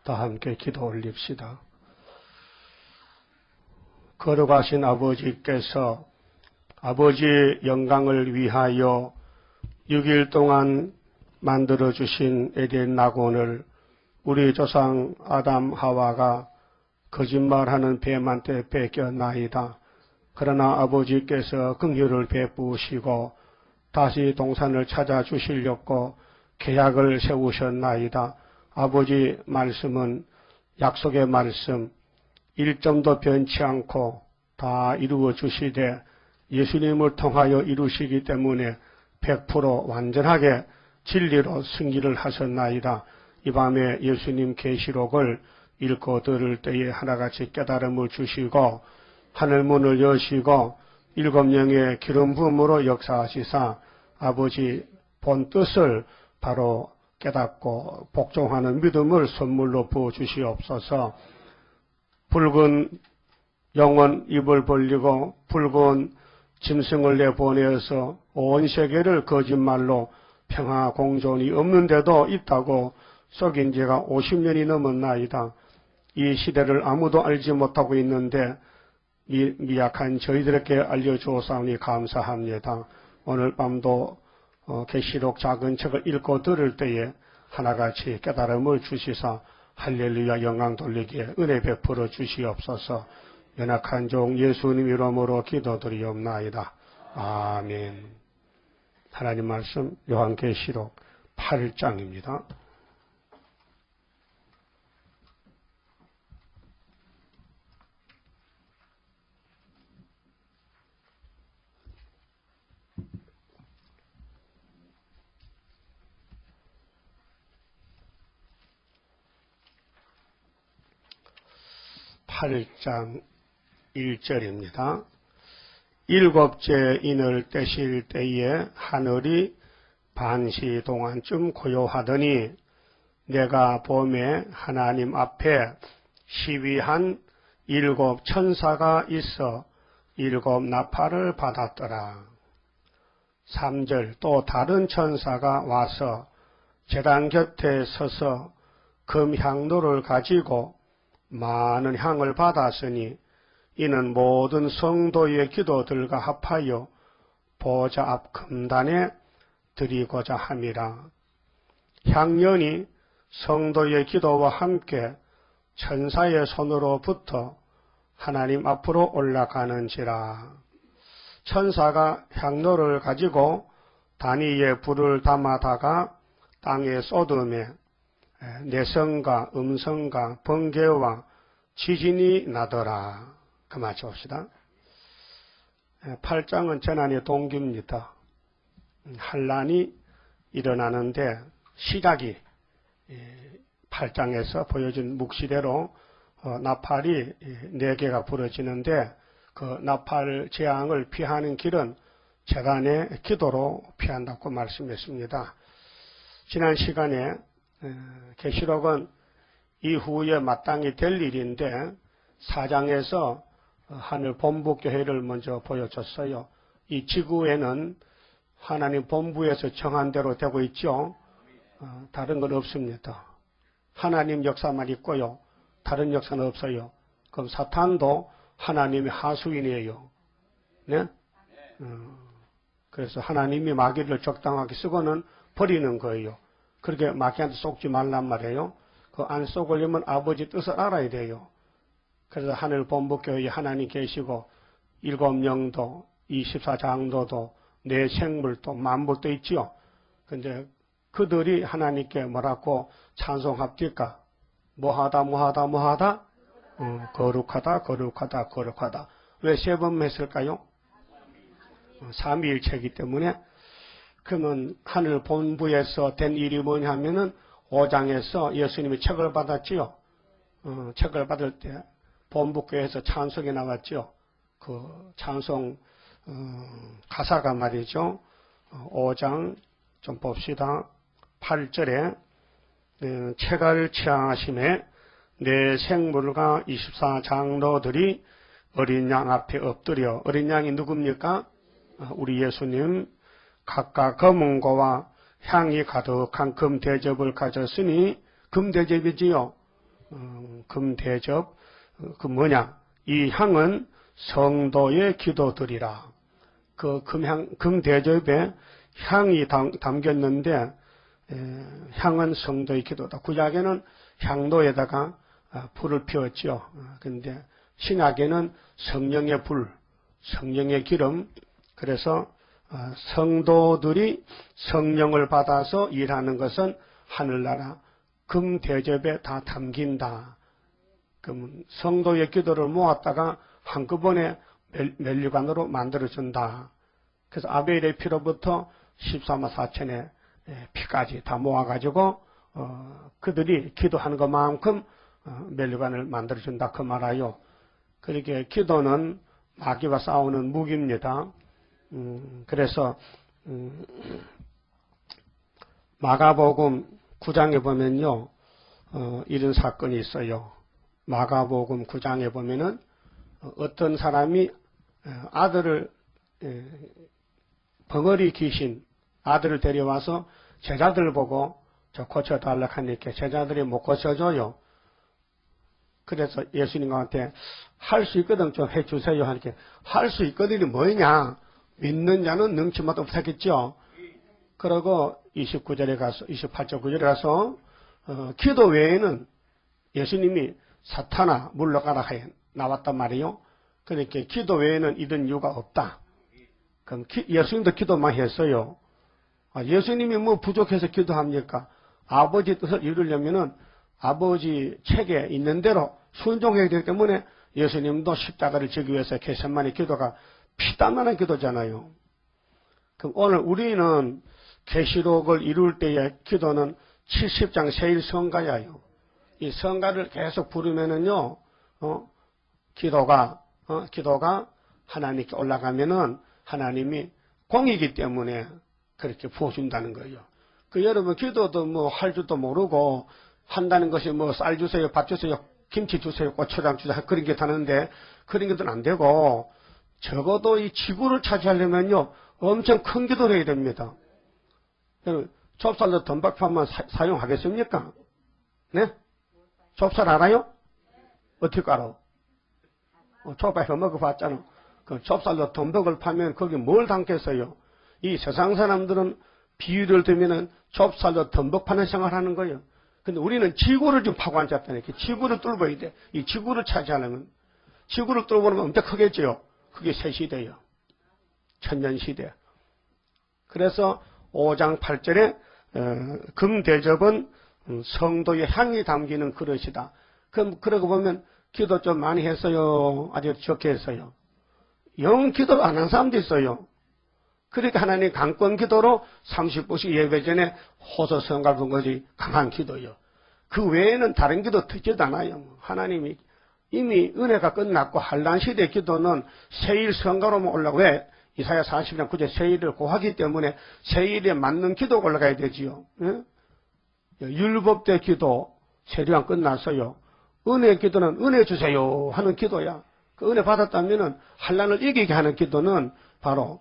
다 함께 기도 올립시다. 걸어가신 아버지께서 아버지의 영광을 위하여 6일 동안 만들어주신 에덴 낙원을 우리 조상 아담 하와가 거짓말하는 뱀한테 뺏겼나이다. 그러나 아버지께서 긍휼을 베푸시고 다시 동산을 찾아주시려고 계약을 세우셨나이다. 아버지 말씀은 약속의 말씀, 1점도 변치 않고 다 이루어 주시되 예수님을 통하여 이루시기 때문에 100% 완전하게 진리로 승리를 하셨나이다. 이 밤에 예수님 계시록을 읽고 들을 때에 하나같이 깨달음을 주시고 하늘문을 여시고 7영의 기름 부음으로 역사하시사 아버지 본 뜻을 바로 깨닫고 복종하는 믿음을 선물로 부어주시옵소서. 붉은 영혼 입을 벌리고 붉은 짐승을 내보내어서 온 세계를 거짓말로 평화 공존이 없는데도 있다고 속인 지가 50년이 넘었나이다. 이 시대를 아무도 알지 못하고 있는데 미약한 저희들에게 알려주었사오니 감사합니다. 오늘 밤도 계시록 작은 책을 읽고 들을 때에 하나같이 깨달음을 주시사 할렐루야 영광 돌리기에 은혜 베풀어 주시옵소서. 연약한 종 예수님 이름으로 기도드리옵나이다. 아멘. 하나님 말씀 요한계시록 8장입니다. (8장) 1절입니다. 7째 인을 떼실 때에 하늘이 반시 동안쯤 고요하더니 내가 봄에 하나님 앞에 시위한 7 천사가 있어 7 나팔을 받았더라. 3절 또 다른 천사가 와서 제단 곁에 서서 금향로를 가지고 많은 향을 받았으니 이는 모든 성도의 기도들과 합하여 보좌 앞 금단에 드리고자 함이라. 향연이 성도의 기도와 함께 천사의 손으로부터 하나님 앞으로 올라가는지라. 천사가 향로를 가지고 단위에 불을 담아다가 땅에 쏟음에 내성과 음성과 번개와 지진이 나더라. 그만 줍시다. 8장은 재난의 동기입니다. 환란이 일어나는데 시작이 8장에서 보여준 묵시대로 나팔이 4개가 부러지는데 그 나팔 재앙을 피하는 길은 재단의 기도로 피한다고 말씀했습니다. 지난 시간에 계시록은 이후에 마땅히 될 일인데 4장에서 하늘 본부교회를 먼저 보여줬어요. 이 지구에는 하나님 본부에서 정한 대로 되고 있죠. 다른 건 없습니다. 하나님 역사만 있고요. 다른 역사는 없어요. 그럼 사탄도 하나님의 하수인이에요. 네? 그래서 하나님이 마귀를 적당하게 쓰고는 버리는 거예요. 그렇게 마귀한테 속지 말란 말이에요. 그 안 속으려면 아버지 뜻을 알아야 돼요. 그래서 하늘 본부교회에 하나님 계시고 7영도 24장도도 내 생물도 만물도 있지요. 근데 그들이 하나님께 뭐라고 찬송합니까? 뭐하다? 거룩하다. 왜 3번 했을까요? 삼위일체이기 때문에. 그러면 하늘 본부에서 된 일이 뭐냐 하면은 5장에서 예수님이 책을 받았지요. 책을 받을 때 본부교회에서 찬송이 나왔죠. 그 찬송 가사가 말이죠. 5장 좀 봅시다. 8절에 책을 취하심에 내 생물과 24장로들이 어린 양 앞에 엎드려. 어린 양이 누굽니까? 우리 예수님. 각각 검은고와 향이 가득한 금대접을 가졌으니 금대접이지요. 금대접, 그 뭐냐? 이 향은 성도의 기도들이라. 그 금대접에 향이 담겼는데, 향은 성도의 기도다. 구약에는 향로에다가 불을 피웠죠. 그런데 신약에는 성령의 불, 성령의 기름, 그래서 성도들이 성령을 받아서 일하는 것은 하늘나라 금대접에 다 담긴다. 그럼 성도의 기도를 모았다가 한꺼번에 멜류관으로 만들어준다. 그래서 아벨의 피로부터 14만 4천의 피까지 다 모아가지고 그들이 기도하는 것만큼 멜류관을 만들어준다 그 말아요. 그렇게 기도는 마귀와 싸우는 무기입니다. 그래서 마가복음 9장에 보면요, 이런 사건이 있어요. 마가복음 9장에 보면은 어떤 사람이 아들을 벙어리 귀신 아들을 데려와서 제자들 보고 저 고쳐달라고 하니까 제자들이 못 고쳐줘요. 그래서 예수님한테 할 수 있거든 좀 해주세요 하니까 할 수 있거든이 뭐냐? 믿는 자는 능치마다 없겠죠. 그러고 29절에 가서 28절 9절에 가서 기도 외에는 예수님이 사탄아 물러가라 하여 나왔단 말이에요. 그러니까 기도 외에는 이런 이유가 없다. 그럼 예수님도 기도만 했어요. 예수님이 뭐 부족해서 기도합니까? 아버지 뜻을 이루려면은 아버지 책에 있는 대로 순종해야 되기 때문에 예수님도 십자가를 지기 위해서 겟세마네 기도가 피땀나는 기도잖아요. 그럼 오늘 우리는 계시록을 이룰 때의 기도는 70장 세일 성가야요. 이 성가를 계속 부르면은요, 기도가 하나님께 올라가면은 하나님이 공이기 때문에 그렇게 부어준다는 거예요. 그 여러분 기도도 뭐 할 줄도 모르고 한다는 것이 뭐 쌀 주세요, 밥 주세요, 김치 주세요, 고추장 주세요 그런 게 다는데 그런 것들은 안 되고 적어도 이 지구를 차지하려면요 엄청 큰 기도를 해야 됩니다. 좁쌀로 덤박판만 사용하겠습니까? 네? 좁쌀 알아요? 어떻게 알아? 좁쌀 먹어봤잖아. 그 좁쌀로 덤박을 파면 거기 뭘 담겠어요? 이 세상 사람들은 비유를 들면은 좁쌀로 덤박 파는 생활하는 거예요. 근데 우리는 지구를 좀 파고 앉았다니까. 지구를 뚫어야 돼. 이 지구를 차지하려면 지구를 뚫어보면 엄청 크겠죠. 그게 새 시대예요. 천년 시대. 그래서 5장 8절에 금대접은 성도의 향이 담기는 그릇이다. 그럼 그러고 보면 기도 좀 많이 했어요. 아주 적게 했어요. 영 기도를 안 한 사람도 있어요. 그러니까 하나님 강권 기도로 30분씩 예배 전에 호소 성가 본 것이 강한 기도요. 그 외에는 다른 기도 듣지도 않아요. 하나님이 이미 은혜가 끝났고 한란 시대 기도는 세일 성가로만 올라가고 왜? 이사야 40장 9절 세일을 고하기 때문에 세일에 맞는 기도가 올라가야 되지요. 예? 율법대 기도 세례안 끝났어요. 은혜 기도는 은혜 주세요 하는 기도야. 그 은혜 받았다면은 한란을 이기게 하는 기도는 바로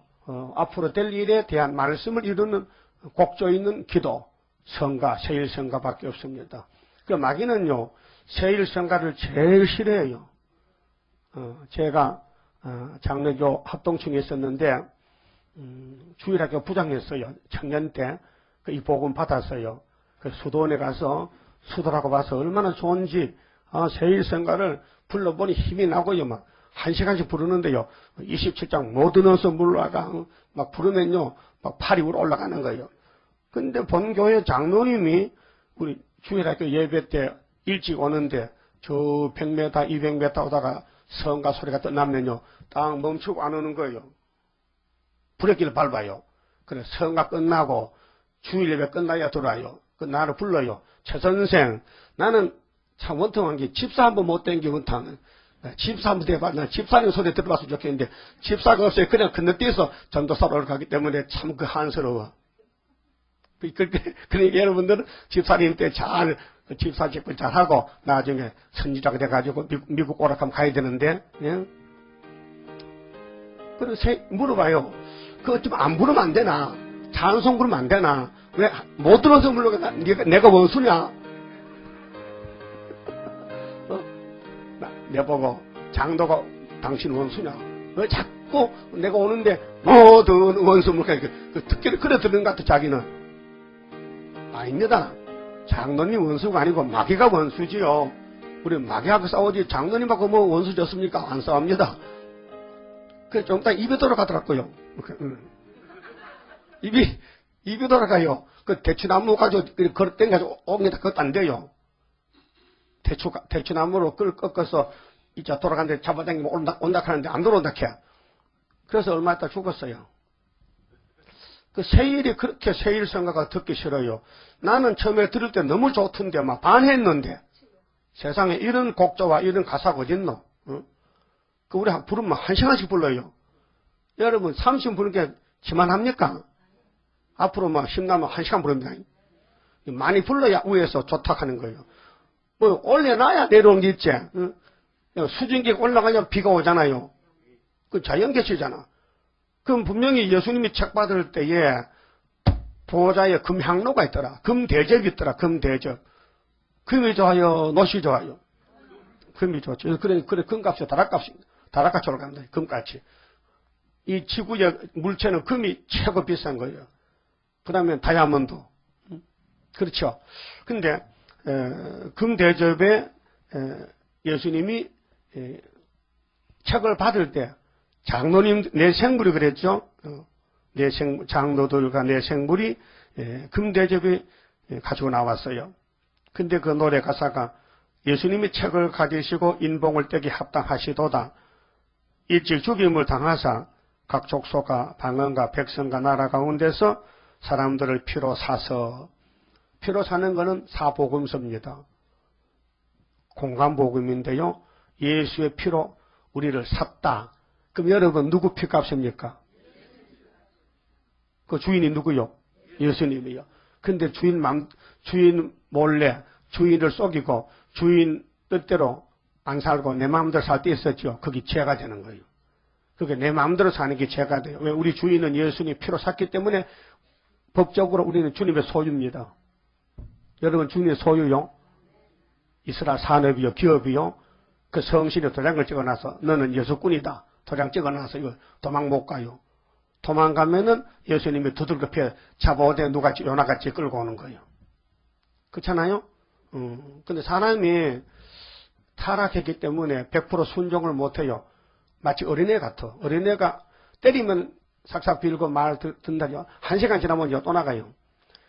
앞으로 될 일에 대한 말씀을 이루는 곡조 있는 기도, 성가, 세일 성가밖에 없습니다. 그 마귀는요 세일 성가를 제일 싫어해요. 제가 장로교 합동층에 있었는데 주일학교 부장했어요. 청년 때 이 복음 받았어요. 그 수도원에 가서 수도라고 봐서 얼마나 좋은지 세일 성가를 불러보니 힘이 나고요. 막 1시간씩 부르는데요. 27장 못 넣어서 물러가 막 부르면요. 막 팔이 올라가는 거예요. 근데 본교회 장로님이 우리 주일학교 예배 때 일찍 오는데 저 100m, 200m 오다가 성가 소리가 떠나면요. 딱 멈추고 안 오는 거예요. 브레이크를 밟아요. 그래 성가 끝나고 주일 예배 끝나야 들어와요. 그 나를 불러요. 최 선생, 나는 참 원통한 게 집사 한번 못 댕기 원탕은. 집사 한번 대봐. 나 집사님 소리 들어봤으면 좋겠는데 집사가 없어요. 그냥 건너뛰어서 전도사로 가기 때문에 참 그 한스러워. 그러니까 여러분들은 집사님 때 잘 집사 직분 잘하고 나중에 선지자가 돼가지고 미국 오락하면 가야 되는데 예? 그래서 물어봐요. 그거 좀 안 부르면 안 되나? 찬송 부르면 안 되나? 왜 못 들어서 물러가? 내가 원수냐? 내보고 장도가 당신 원수냐? 왜 자꾸 내가 오는데 모든 원수 물까 그 특기를 그려 들은 것 같아 자기는. 아닙니다. 장로님 원수가 아니고 마귀가 원수지요. 우리 마귀하고 싸우지 장로님하고 뭐 원수 졌습니까? 안 싸웁니다. 그래서 좀 이따 입이 돌아가더라고요. 입이 돌아가요. 그 대추나무 가지고 그걸 땡가지고 옮기다 그것도 안 돼요. 대추나무로 그걸 꺾어서 이제 돌아가는데 잡아당기면 온다 하는데 안 돌아온다 캐. 그래서 얼마 있다 죽었어요. 그 세일이 그렇게 세일 생각가 듣기 싫어요. 나는 처음에 들을 때 너무 좋던데 막 반했는데 세상에 이런 곡조와 이런 가사가 어딨노? 그 우리 부르면 1시간씩 불러요. 여러분 30분 부르는 게 지만합니까? 앞으로 뭐 힘나면 1시간 부릅니다. 많이 불러야 위에서 좋다 하는 거예요. 뭐 올려놔야 내려온 게 있지. 수증기 올라가냐 비가 오잖아요. 그 자연계시잖아. 그럼 분명히 예수님이 책 받을 때에 보호자에 금향로가 있더라. 금대접이 있더라. 금대접. 금이 좋아요? 노시 좋아요? 금이 좋죠. 그래 금값이 다락같이 올라간다. 금같이. 이 지구의 물체는 금이 최고 비싼 거예요. 그 다음에 다이아몬드. 그렇죠. 근데 금대접에 예수님이 책을 받을 때 장로님 내 생물이 그랬죠. 장로들과 내 생물이 금대접에 가지고 나왔어요. 근데 그 노래 가사가 예수님이 책을 가지시고 인봉을 떼기 합당하시도다. 일찍 죽임을 당하사 각 족속과 방언과 백성과 나라 가운데서 사람들을 피로 사서, 피로 사는 것은 사복음서입니다. 공간복음인데요. 예수의 피로 우리를 샀다. 그럼 여러분 누구 피값입니까? 그 주인이 누구요? 예수님이요. 근데 주인 몰래 주인을 속이고 주인 뜻대로 안 살고 내 마음대로 살 때 있었죠. 그게 죄가 되는 거예요. 그게 내 마음대로 사는 게 죄가 돼요. 왜? 우리 주인은 예수님이 피로 샀기 때문에 법적으로 우리는 주님의 소유입니다. 여러분 주님의 소유요. 이스라엘 산업이요. 기업이요. 그 성신이 도장을 찍어놔서 너는 예수꾼이다. 도장 찍어놔서 이거 도망 못 가요. 도망가면은 예수님이 두들겨 잡아오되 누가 요나같이 끌고 오는 거예요. 그렇잖아요? 근데 사람이 타락했기 때문에 100% 순종을 못해요. 마치 어린애 같아. 어린애가 때리면 삭삭 빌고 말 듣는다죠. 1시간 지나면 또 나가요.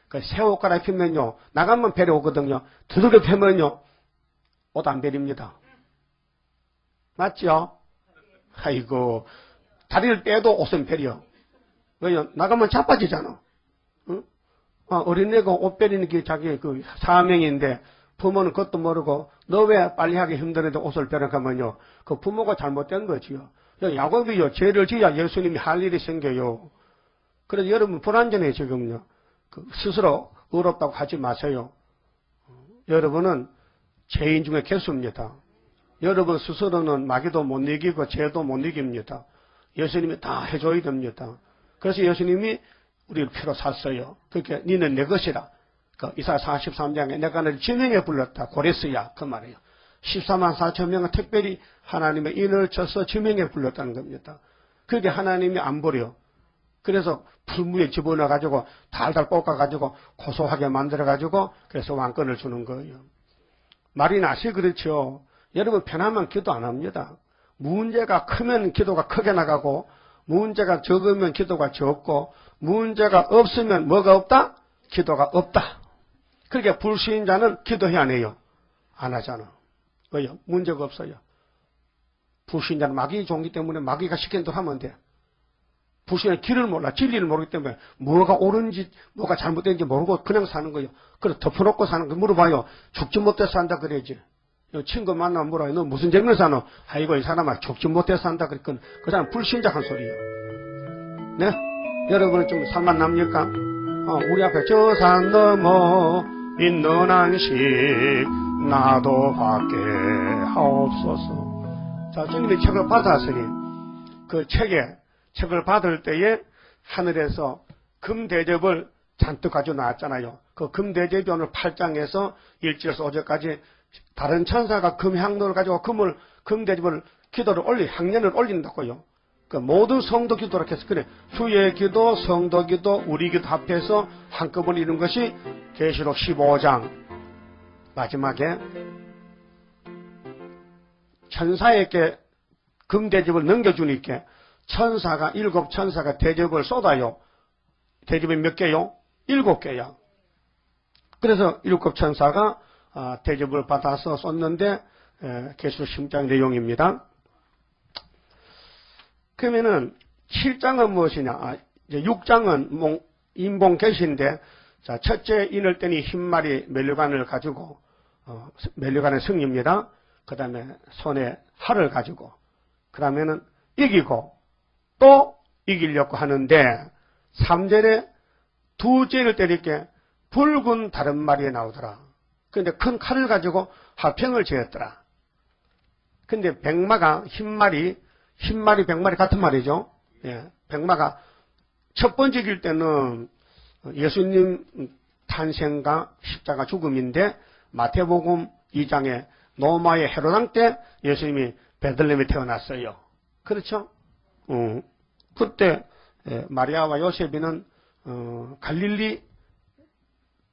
그 새 옷 갈아입히면요. 나가면 배려 오거든요. 두들겨 패면요. 옷 안 베립니다. 맞죠? 아이고. 다리를 떼도 옷은 베려. 왜요? 나가면 자빠지잖아. 응? 어린애가 옷 베리는 게 자기 그 사명인데 부모는 그것도 모르고 너 왜 빨리 하기 힘드는데 옷을 베려가면요. 그 부모가 잘못된 거지요. 야곱이요. 죄를 지어야 예수님이 할 일이 생겨요. 그래서 여러분 불완전해 지금요. 스스로 의롭다고 하지 마세요. 여러분은 죄인 중에 개수입니다. 여러분 스스로는 마귀도 못 이기고 죄도 못 이깁니다. 예수님이 다 해줘야 됩니다. 그래서 예수님이 우리를 피로 샀어요. 그러니까 니는 내 것이라. 그 이사야 43장에 내가 너를 지명해 불렀다. 고레스야 그 말이에요. 14만 4천 명은 특별히 하나님의 인을 쳐서 지명해 불렀다는 겁니다. 그게 하나님이 안 버려. 그래서 풀무에 집어넣어가지고 달달 볶아가지고 고소하게 만들어가지고 그래서 왕권을 주는 거예요. 말이 나시 그렇죠. 여러분 편하면 기도 안 합니다. 문제가 크면 기도가 크게 나가고 문제가 적으면 기도가 적고 문제가 없으면 뭐가 없다? 기도가 없다. 그러니까 불신자는 기도해야 안 해요. 안 하잖아. 왜요? 문제가 없어요. 불신자는 마귀의 종기 때문에 마귀가 시키는 대로 하면 돼. 불신자는 길을 몰라. 진리를 모르기 때문에 뭐가 옳은지 뭐가 잘못된지 모르고 그냥 사는 거예요. 그래서 덮어놓고 사는 거 물어봐요. 죽지 못해 산다 그래야지. 친구 만나면 물어요. 너 무슨 재미로 사노? 아이고 이 사람아 죽지 못해 산다 그랬건 그 사람 불신자 한 소리예요. 네? 여러분은 좀 살만 납니까? 우리 앞에 저 산 넘어 있는 안식 나도 받게 하옵소서. 자, 주님이 책을 받았으니 그 책을 받을 때에 하늘에서 금대접을 잔뜩 가지고 나왔잖아요. 그 금대접이 오늘 8장에서 1절에서 5절까지 다른 천사가 금향로를 가지고 금을 금대접을 기도를 학년을 올린다고요. 그 모든 성도 기도라 해서 그래. 주의 기도, 성도 기도, 우리 기도 합해서 한꺼번에 이룬 것이 계시록 15장 마지막에 천사에게 금대접을 넘겨주니까 천사가 7천사가 대접을 쏟아요. 대접이 몇 개요? 7개야. 그래서 7천사가 대접을 받아서 쏟는데 계시록 10장 내용입니다. 그러면은 7장은 무엇이냐? 이제 6장은 인봉 계시인데, 자, 첫째 인을 떼니 흰말이 멜류관을 가지고 멜류관의 승리입니다. 그 다음에 손에 활을 가지고, 그 다음에는 이기고 또 이기려고 하는데 3절에 두째 인을 때리게 붉은 다른 말이 나오더라. 그런데 큰 칼을 가지고 화평을 지었더라. 근데 백마가 흰말이 백마리 같은 말이죠. 예, 백마가 첫 번째 길 때는 예수님 탄생과 십자가 죽음인데 마태복음 2장에 노마의 헤로당 때 예수님이 베들레헴에 태어났어요. 그렇죠? 그때 마리아와 요셉이는 갈릴리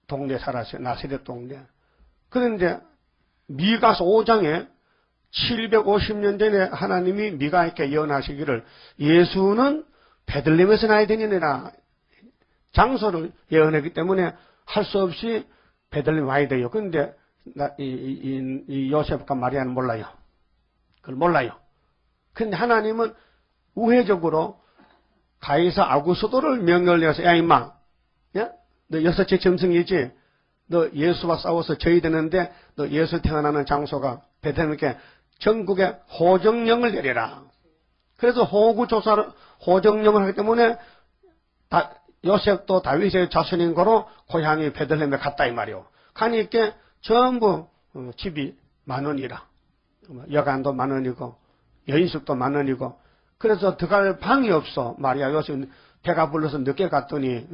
동네 살았어요. 나사렛 동네. 그런데 미가서 5장에 750년 전에 하나님이 미가에게 예언하시기를 예수는 베들레헴에서 나야 되니라 장소를 예언했기 때문에 할 수 없이 베들레헴 와야 돼요. 그런데 이 요셉과 마리아는 몰라요. 그걸 몰라요. 그런데 하나님은 우회적으로 가이사 아구스도를 명령을 내서 야 임마, 야? 너 6째 점성이지? 너 예수와 싸워서 져야 되는데 너 예수 태어나는 장소가 베들레헴에 전국에 호정령을 내려라. 그래서 호구조사를 호정령을 하기 때문에 요셉도 다윗의 자손인 거로 고향이 베들레헴에 갔다 이 말이요. 가니까 전부 집이 10,000원이라. 여간도 10,000원이고 여인숙도 10,000원이고 그래서 들어갈 방이 없어. 마리아 요셉 배가 불러서 늦게 갔더니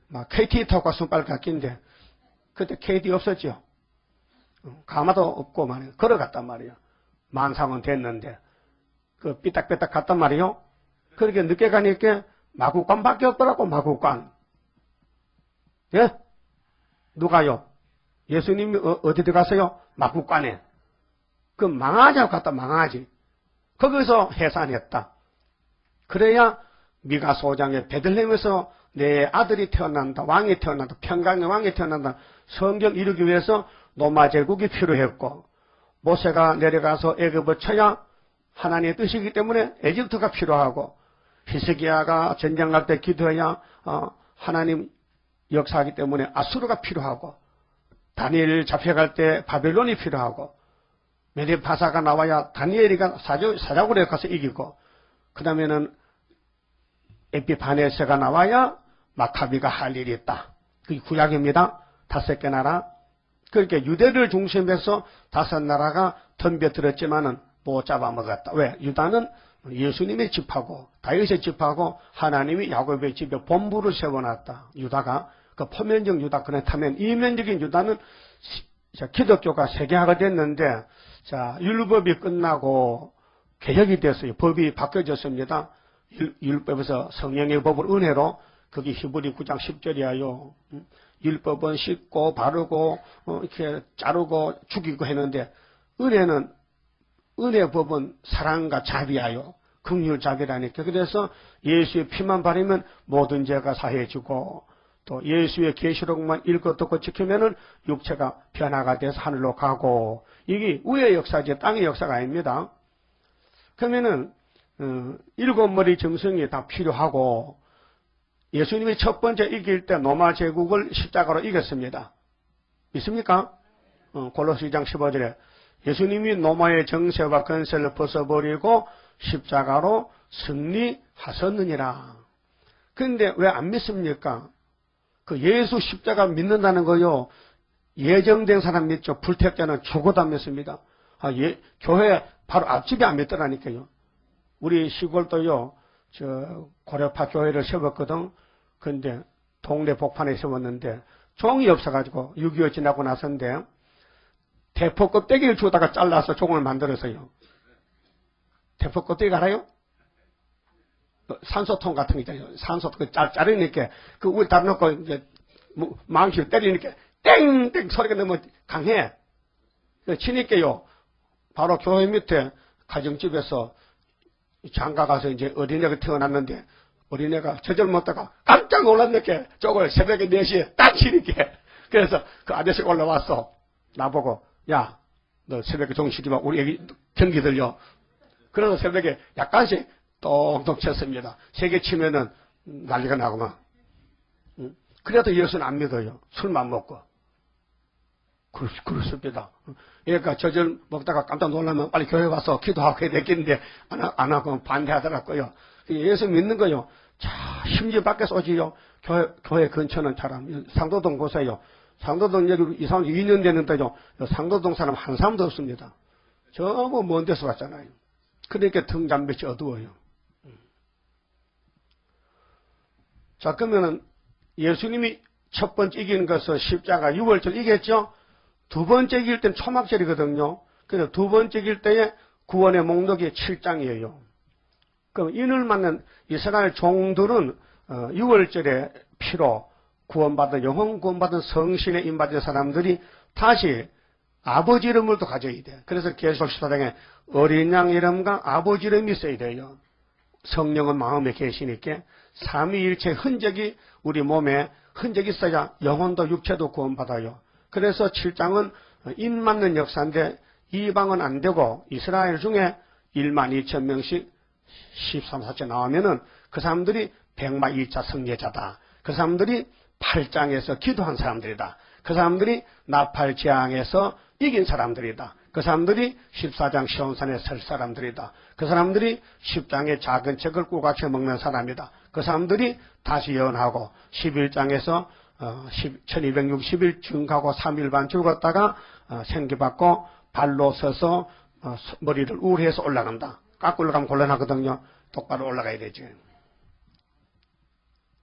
막 KT 타고 갔으면 빨리 갔긴데 그때 KT 없었죠. 가마도 없고 말이야. 걸어갔단 말이야. 만상은 됐는데 그 삐딱삐딱 갔단 말이요. 그렇게 늦게 가니까 마구간밖에 없더라고. 마구간. 예? 누가요? 예수님이 어디 들어가세요? 마구간에. 그 망하자고 갔다 망하지. 거기서 해산했다. 그래야 미가 소장에 베들레헴에서 내 아들이 태어난다. 왕이 태어난다. 평강의 왕이 태어난다. 성경 이루기 위해서 로마 제국이 필요했고 모세가 내려가서 애굽을 쳐야 하나님의 뜻이기 때문에 에집트가 필요하고 히스기야가 전쟁 갈 때 기도해야 하나님 역사하기 때문에 아수르가 필요하고 다니엘 잡혀갈 때 바벨론이 필요하고 메디파사가 나와야 다니엘이가 사자굴에 가서 이기고 그 다음에는 에피파네스가 나와야 마카비가 할 일이 있다. 그게 구약입니다. 5개 나라. 그렇게 유대를 중심해서 5 나라가 덤벼들었지만은 못 잡아먹었다. 왜? 유다는 예수님의 집하고 다윗의 집하고 하나님이 야곱의 집에 본부를 세워놨다. 유다가 그 포면적 유다 그렇다면 이면적인 유다는 기독교가 세계화가 됐는데 자 율법이 끝나고 개혁이 됐어요. 법이 바뀌어졌습니다. 율법에서 성령의 법을 은혜로 그게 히브리 9장 10절이에요. 율법은 씻고 바르고 이렇게 자르고 죽이고 했는데 은혜는 은혜 법은 사랑과 자비하여 긍휼 자비라니까. 그래서 예수의 피만 바르면 모든 죄가 사해지고 또 예수의 계시록만 읽고 듣고 지키면은 육체가 변화가 돼서 하늘로 가고 이게 위의 역사지 땅의 역사가 아닙니다. 그러면은 7머리 짐승이 다 필요하고 예수님이 첫 번째 이길 때 로마 제국을 십자가로 이겼습니다. 믿습니까? 골로새 2장 15절에 예수님이 로마의 정세와 권세를 벗어버리고 십자가로 승리하셨느니라. 그런데 왜 안 믿습니까? 그 예수 십자가 믿는다는 거요. 예정된 사람 믿죠. 불택자는 죽어도 안 믿습니다. 교회 바로 앞집에 안 믿더라니까요. 우리 시골도요. 고려파 교회를 세웠거든. 근데 동네 복판에 세웠는데 종이 없어가지고 6.25 지나고 나서인데 대포 껍데기를 주다가 잘라서 종을 만들어서요. 대포 껍데기 알아요? 산소통 같은 거 있잖아요. 산소통 자르니까 그 위에 다 놓고 이제 망치로 때리니까 땡땡 소리가 너무 강해. 치니까요. 바로 교회 밑에 가정집에서 장가 가서 이제 어린애가 태어났는데 어린애가 저절 먹다가 깜짝 놀랐는게 저걸 새벽에 4시에 딱 치니까. 그래서 그 아저씨가 올라왔어. 나보고 야 너 새벽에 종시지 마. 우리 애기 경기 들려. 그래서 새벽에 약간씩 똥똥 쳤습니다. 3개 치면은 난리가 나구만. 그래도 예수는 안 믿어요. 술만 먹고. 그렇습니다. 그러니까 저절 먹다가 깜짝 놀라면 빨리 교회 와서 기도하고 해야 되겠는데 안 하고 반대하더라고요. 예수 믿는 거요. 자, 심지어 밖에서 오지요. 교회 근처는 사람, 상도동 곳에요. 상도동 여기 이사 온 지 2년 됐는데요. 상도동 사람 한 사람도 없습니다. 전부 먼 데서 왔잖아요. 그러니까 등잔빛이 어두워요. 자, 그러면은 예수님이 첫 번째 이기는 것은 십자가 6월절 이겼죠? 두 번째 이길 때는 초막절이거든요. 그래서 두 번째 이길 때에 구원의 목록이 7장이에요. 그럼 인을 맞는 이스라엘 종들은 6월절에 피로 구원받은 영혼 구원받은 성신에 임받은 사람들이 다시 아버지 이름을 또 가져야 돼. 그래서 계시록 14장에 어린 양 이름과 아버지 이름이 있어야 돼요. 성령은 마음에 계시니까 삼위일체 흔적이 우리 몸에 흔적이 있어야 영혼도 육체도 구원받아요. 그래서 7장은 인 맞는 역사인데 이방은 안 되고 이스라엘 중에 1만 2천 명씩 13, 14째 나오면은 그 사람들이 100만 2차 승리자다. 그 사람들이 8장에서 기도한 사람들이다. 그 사람들이 나팔 재앙에서 이긴 사람들이다. 그 사람들이 14장 시온산에 설 사람들이다. 그 사람들이 10장의 작은 책을 꿀같이 먹는 사람이다. 그 사람들이 다시 예언하고 11장에서 1260일 증가하고 3일 반 죽었다가 생기받고 발로 서서 머리를 우울해서 올라간다. 깎고 올라가면 곤란하거든요. 똑바로 올라가야 되지.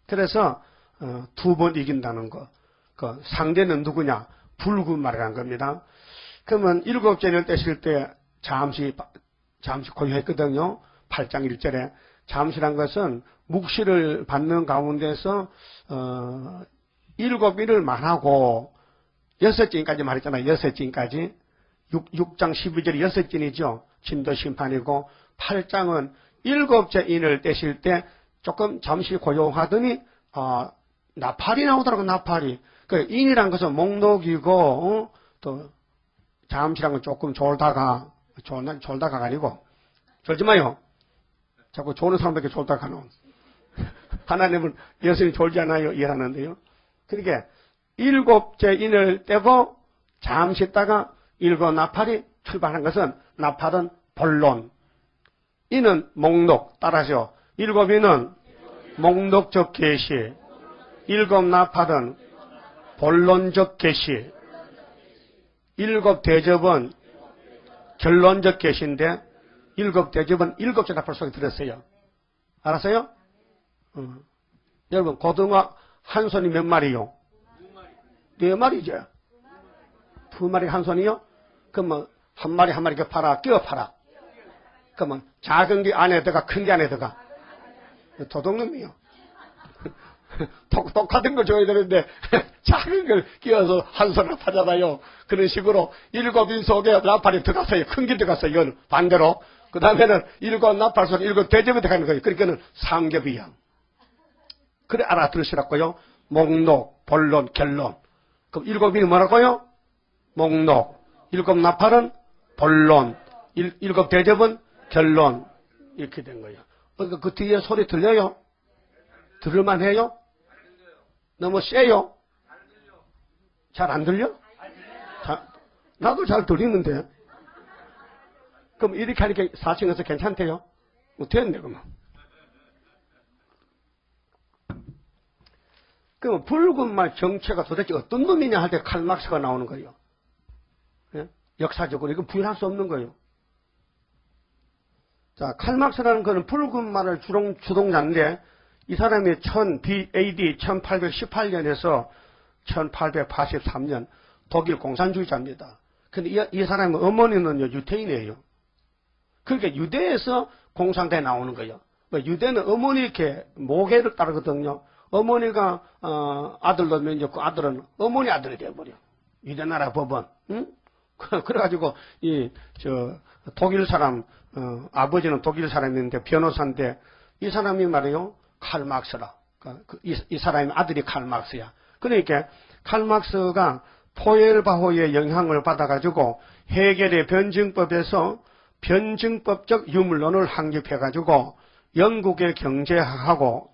그래서 2번 이긴다는 거. 그 상대는 누구냐? 붉은 말이라는 겁니다. 그러면 7절을 떼실 때 잠시 고요했거든요. 8장 1절에 잠시란 것은 묵시를 받는 가운데서 7일을 말하고 6진까지 말했잖아요. 6진까지 6장 12절이 6진이죠. 진도 심판이고 8장은 7째 인을 떼실 때 조금 잠시 고요하더니 나팔이 나오더라고. 나팔이. 그 인이란 것은 목록이고 또 잠시란 건 조금 졸다가 아니고 졸지 마요. 자꾸 조는 사람밖에 졸다가 가노. 하나님은 예수님 졸지 않아요. 이해하는데요. 그러니까 7째 인을 떼고 잠시 있다가 7 나팔이 출발한 것은 나팔은 본론. 이는 목록. 따라서 7인은 목록적 계시. 7 나팔은 본론적 계시. 7 대접은 결론적 계시인데 7 대접은 7째 나팔 속에 들었어요. 알았어요? 여러분 고등어 한 손이 몇 마리요? 4마리죠. 2마리 한 손이요? 그러면 한 마리 한 마리 끼워 팔아. 그러면 작은 게 안에 들어가 큰 게 안에 들어가. 도둑놈이요. 똑같은 걸 줘야 되는데 작은 걸 끼워서 한 손을 파잖아요. 그런 식으로 7인 속에 나팔이 들어갔어요. 큰 게 들어갔어요. 이건 반대로. 그 다음에는 7 나팔 속에 7 대접이 들어가는 거예요. 그러니까는 삼겹이야. 그래 알아들으시라고요. 목록, 본론, 결론. 그럼 7인이 뭐라고요? 목록. 7 나팔은 본론. 7 대접은 결론. 이렇게 된 거예요. 그러니까 그 뒤에 소리 들려요? 들을만 해요? 너무 세요? 잘 안 들려? 나도 잘 들리는데. 그럼 이렇게 하니까 4층에서 괜찮대요? 됐네, 그러면. 그럼 붉은 말 정체가 도대체 어떤 놈이냐 할 때 칼막스가 나오는 거예요. 예? 역사적으로 이건 부인할 수 없는 거예요. 자, 칼막스라는 거는 붉은 말을 주동자인데 이 사람이 AD 1818년에서 1883년 독일 공산주의자입니다. 근데 이 사람의 어머니는요, 유태인이에요. 그러니까 유대에서 공산당에 나오는 거예요. 유대는 어머니 이렇게 모계를 따르거든요. 어머니가 아들 놓으면 이제 그 아들은 어머니 아들이 돼버려. 유대 나라 법은. 응? 그래가지고 독일 사람 아버지는 독일 사람인데 변호사인데 이 사람이 말이에요. 칼 막스라. 이 사람의 아들이 칼 막스야. 그러니까 칼 막스가 포엘바호의 영향을 받아가지고 헤겔의 변증법에서 변증법적 유물론을 확립해가지고 영국의 경제학하고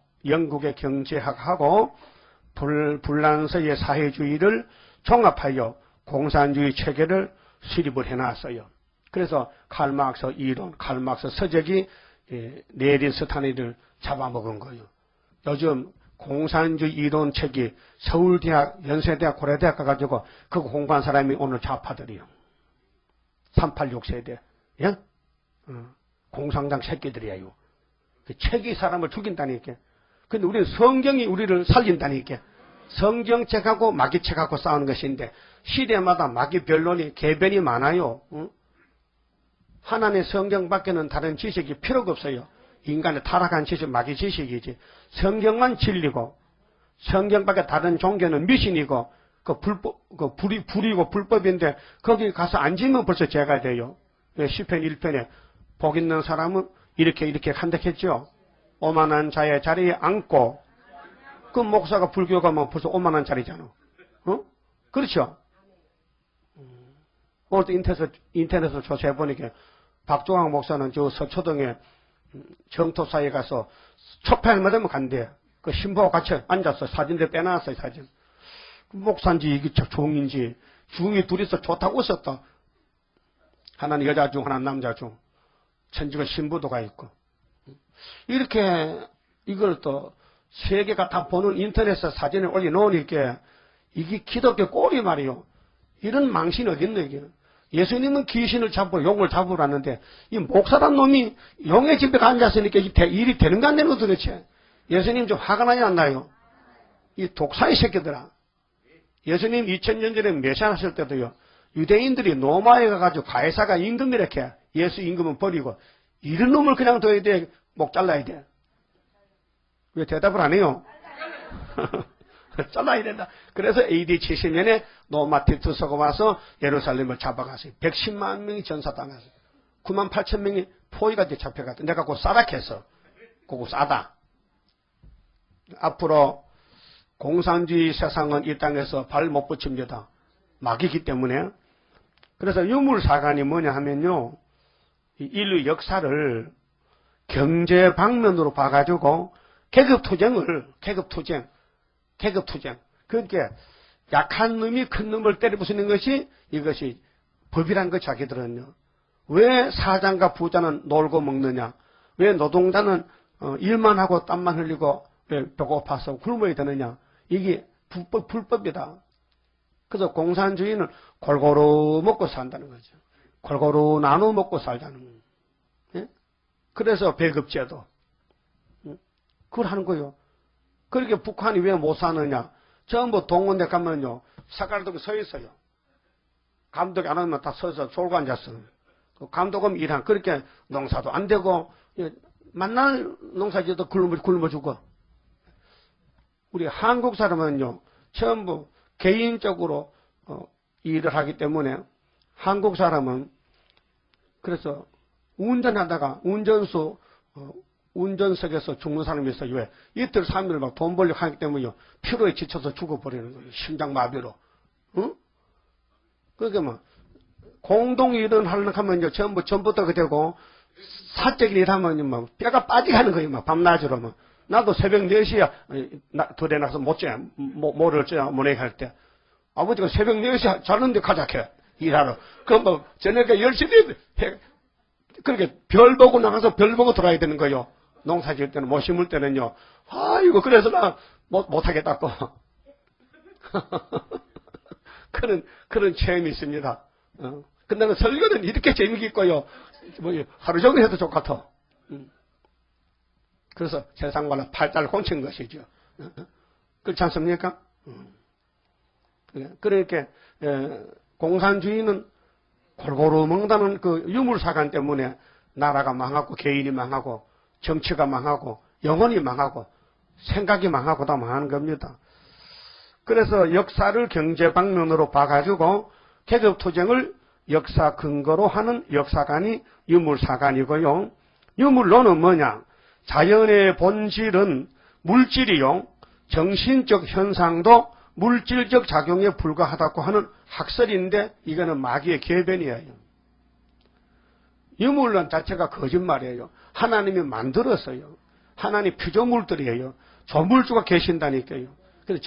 불란서의 사회주의를 종합하여 공산주의 체계를 수립을 해놨어요. 그래서 칼막스 이론, 칼막스 서적이 내린 스타니를 잡아먹은 거예요. 요즘 공산주의 이론 책이 서울대학, 연세대학, 고려대학 가가지고 그거 공부한 사람이 오늘 좌파들이요. 386세대. 예? 공산당 새끼들이에요. 그 책이 사람을 죽인다니까. 근데 우리는 성경이 우리를 살린다니까. 성경책하고 마귀책하고 싸우는 것인데 시대마다 마귀 변론이 개변이 많아요. 응? 하나님의 성경 밖에는 다른 지식이 필요가 없어요. 인간의 타락한 지식, 마귀 지식이지. 성경만 진리고 성경 밖에 다른 종교는 미신이고 불이고 불법인데 거기 가서 앉으면 벌써 죄가 돼요. 시편 1편에 복 있는 사람은 이렇게 한다했죠. 오만한 자의 자리에 앉고 그 목사가 불교 가면 벌써 오만한 자리잖아. 어? 그렇죠? 오늘도 인터넷에서 조사해보니까 박종학 목사는 저 서초동에 정토사에 가서 초판만 되면 간대. 그 신부와 같이 앉아서 사진들 빼놨어요, 사진. 목사인지 이게 종인지 중이 둘이서 좋다고 웃었다. 하나는 여자 중, 하나는 남자 중. 천주교 신부도 가 있고. 이렇게 이걸 또 세계가 다 보는 인터넷에 사진을 올려놓으니까 이게 기독교 꼴이 말이요. 이런 망신이 어딨노 이게. 예수님은 귀신을 잡고 용을 잡으라는데 이 목사란 놈이 용의 집에 앉았으니까 일이 되는가 안 되는 거 도대체. 예수님 좀 화가 나지 않나요? 이 독사의 새끼들아. 예수님 2000년 전에 메시아하실 때도요. 유대인들이 로마에 가가지고 가이사가 임금 이렇게 예수 임금은 버리고 이런 놈을 그냥 둬야 돼. 목 잘라야 돼. 왜 대답을 안 해요? 잘라야 된다. 그래서 AD 70년에 로마 티투스가 와서 예루살렘을 잡아갔어요. 110만 명이 전사당했어요. 9만 8천 명이 포위가 돼 잡혀갔다. 내가 그거 싸닥했어. 그거 싸다. 앞으로 공산주의 세상은 이 땅에서 발 못 붙입니다. 막이기 때문에. 그래서 유물사관이 뭐냐 하면요. 인류 역사를 경제 방면으로 봐가지고 계급투쟁. 그러니까 약한 놈이 큰 놈을 때려부수는 것이 이것이 법이란 거 자기들은요. 왜 사장과 부자는 놀고 먹느냐? 왜 노동자는 일만 하고 땀만 흘리고 왜 배고파서 굶어야 되느냐? 이게 불법이다. 그래서 공산주의는 골고루 먹고 산다는 거죠. 골고루 나눠 먹고 살자는 거예요. 예? 그래서 배급제도. 그걸 하는 거예요. 그렇게 북한이 왜 못 사느냐? 전부 동원대 가면요. 사깔독이 서 있어요. 감독이 안 오면 다 서서 졸고 앉았어. 감독은 일한. 그렇게 농사도 안 되고, 만날 농사지도 굶어 죽어. 우리 한국 사람은요. 전부 개인적으로 일을 하기 때문에 한국 사람은 그래서 운전하다가 운전석에서 죽는 사람이 있어요. 왜? 이틀, 3일 막 돈 벌려고 하기 때문에 피로에 지쳐서 죽어버리는 거예요. 심장마비로. 응? 그러니까 뭐, 공동일을 하려고 하면 전부 전부터 되고, 사적인 일 하면 막 뼈가 빠지가는 거예요. 막 밤낮으로 막. 나도 새벽 4시에 들에 나서 못 자, 뭐를 쪄, 모내기 할 때. 아버지가 새벽 4시에 자는데 가자해. 일하러. 그럼 뭐, 저녁에 10시에 그렇게 별 보고 나가서 별 보고 들어야 되는 거예요. 농사 지을 때는, 못 심을 때는요. 아이고, 그래서 나 못하겠다고. 그런 체험이 있습니다. 근데 설교는 이렇게 재미있고요. 뭐, 하루 종일 해도 좋같아. 그래서 세상과는 팔달 공친 것이죠. 그렇지 않습니까? 그러니까, 공산주의는 골고루 먹는다는 그 유물사관 때문에 나라가 망하고 개인이 망하고 정치가 망하고 영혼이 망하고 생각이 망하고 다 망하는 겁니다. 그래서 역사를 경제 방면으로 봐가지고 계급투쟁을 역사 근거로 하는 역사관이 유물사관이고요. 유물론은 뭐냐? 자연의 본질은 물질이요. 정신적 현상도 물질적 작용에 불과하다고 하는 학설인데 이거는 마귀의 궤변이에요. 유물론 자체가 거짓말이에요. 하나님이 만들었어요. 하나님 피조물들이에요. 조물주가 계신다니까요. 그래서